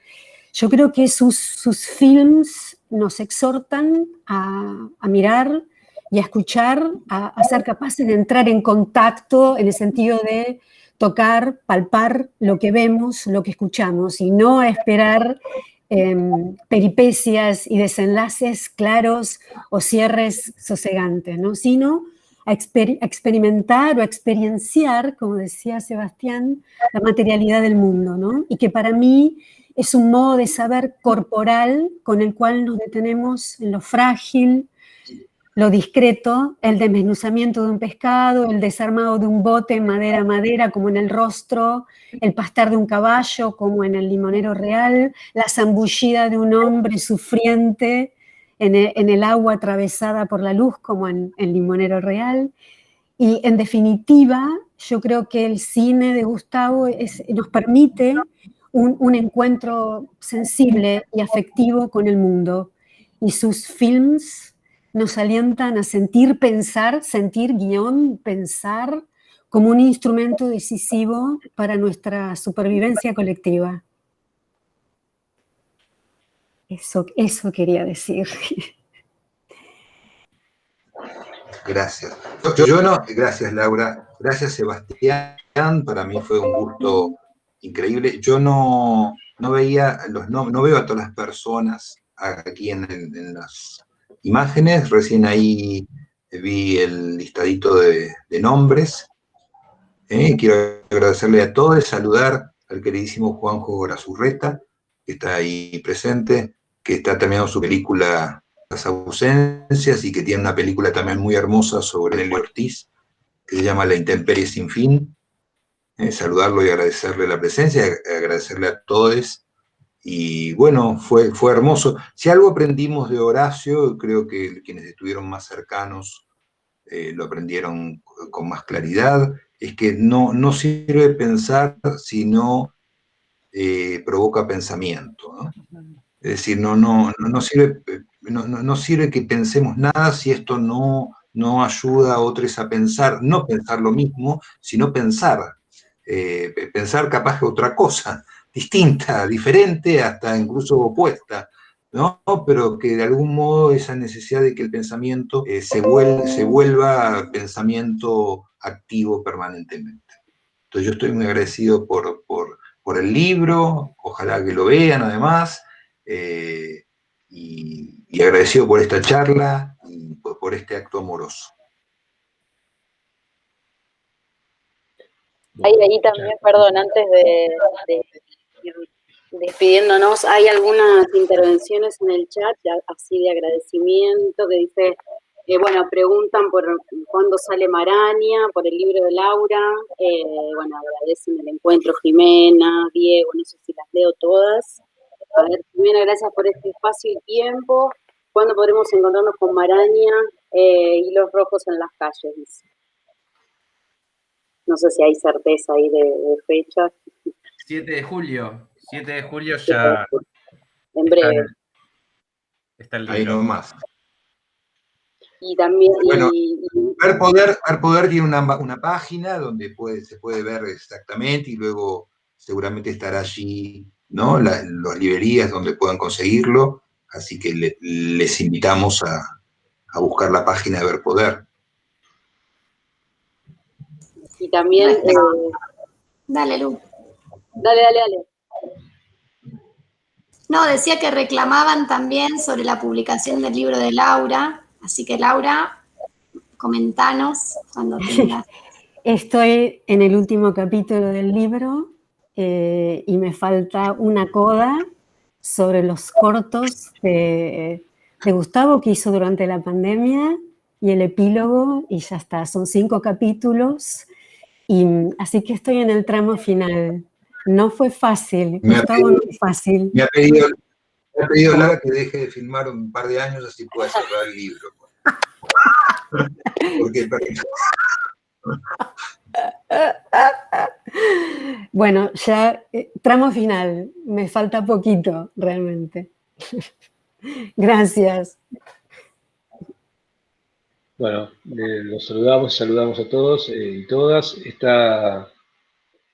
Yo creo que sus films nos exhortan a mirar y a escuchar, a ser capaces de entrar en contacto en el sentido de tocar, palpar lo que vemos, lo que escuchamos, y no a esperar peripecias y desenlaces claros o cierres sosegantes, ¿no? Sino a experimentar o a experienciar, como decía Sebastián, la materialidad del mundo, ¿no? Y que para mí es un modo de saber corporal con el cual nos detenemos en lo frágil, lo discreto, el desmenuzamiento de un pescado, el desarmado de un bote madera a madera, como en El Rostro, el pastar de un caballo, como en El Limonero Real, la zambullida de un hombre sufriente en el agua atravesada por la luz, como en El Limonero Real. Y en definitiva, yo creo que el cine de Gustavo nos permite un encuentro sensible y afectivo con el mundo. Y sus films nos alientan a sentir, pensar como un instrumento decisivo para nuestra supervivencia colectiva. Eso quería decir. Gracias. Gracias, Laura. Gracias, Sebastián. Para mí fue un gusto increíble. Yo no veía no veo a todas las personas aquí en las imágenes. Recién ahí vi el listadito de nombres. Quiero agradecerle a todos, saludar al queridísimo Juanjo Gorazurreta, que está ahí presente, que está terminando su película Las ausencias, y que tiene una película también muy hermosa sobre Nelly Ortiz, que se llama La intemperie sin fin. Saludarlo y agradecerle la presencia, agradecerle a todos. Y bueno, fue hermoso. Si algo aprendimos de Horacio, creo que quienes estuvieron más cercanos lo aprendieron con más claridad, es que no sirve pensar si no provoca pensamiento, ¿no? Es decir, no sirve que pensemos nada si esto no ayuda a otros a pensar, no pensar lo mismo, sino pensar capaz que otra cosa, distinta, diferente, hasta incluso opuesta. ¿no? Pero que de algún modo esa necesidad de que el pensamiento se vuelva pensamiento activo permanentemente. Entonces yo estoy muy agradecido por el libro, ojalá que lo vean además, y agradecido por esta charla y por este acto amoroso. Ahí también, perdón, antes de ir despidiéndonos, hay algunas intervenciones en el chat, así de agradecimiento, que dice, bueno, preguntan por cuándo sale Maraña, por el libro de Laura, bueno, agradecen el encuentro Jimena, Diego, no sé si las leo todas. A ver, Jimena, gracias por este espacio y tiempo. ¿Cuándo podremos encontrarnos con Maraña? Hilos rojos en las calles, dice. No sé si hay certeza ahí de fecha. 7 de julio. 7 de julio ya. En breve. Está el libro. Ahí nomás. Y también. Bueno, Ver Poder tiene una página donde se puede ver exactamente y luego seguramente estará allí, ¿no? Las librerías donde puedan conseguirlo. Así que les invitamos a buscar la página de Ver Poder. Y también. Dale, Lu. Dale. No, decía que reclamaban también sobre la publicación del libro de Laura, así que Laura, comentanos cuando tengas. Estoy en el último capítulo del libro y me falta una coda sobre los cortos de Gustavo que hizo durante la pandemia y el epílogo, y ya está, son 5 capítulos, y así que estoy en el tramo final. No fue fácil, Gustavo, no es fácil. Me ha pedido Lara que deje de filmar un par de años así pueda cerrar el libro. Porque bueno, ya tramo final, me falta poquito realmente. Gracias. Bueno, los saludamos a todos y todas. Esta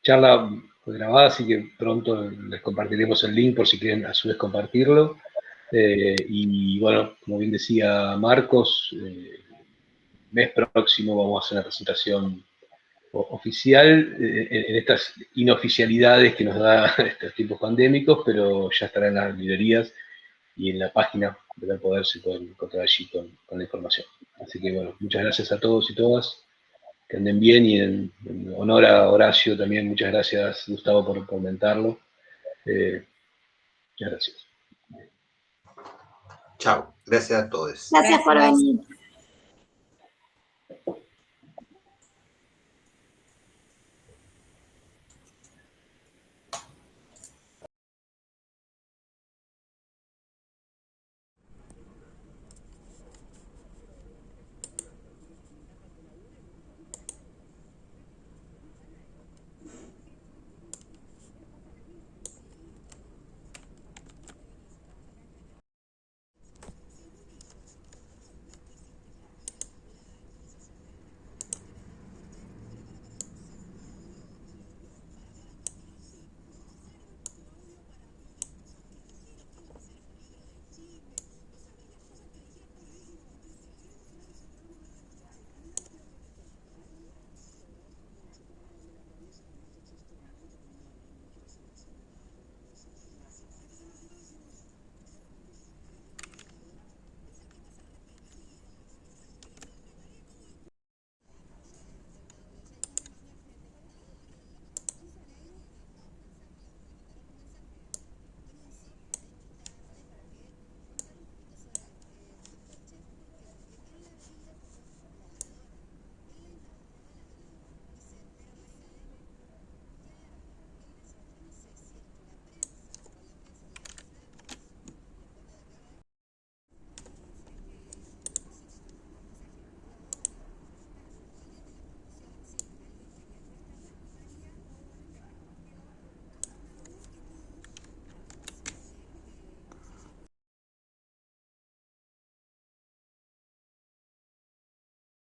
charla fue grabada, así que pronto les compartiremos el link por si quieren a su vez compartirlo. Y bueno, como bien decía Marcos, el mes próximo vamos a hacer una presentación oficial en estas inoficialidades que nos da estos tiempos pandémicos, pero ya estará en las librerías y en la página de Ver Poder se pueden encontrar allí con la información. Así que bueno, muchas gracias a todos y todas, que anden bien, y en honor a Horacio también, muchas gracias Gustavo por comentarlo. Muchas gracias. Chao, gracias a todos. Gracias por venir.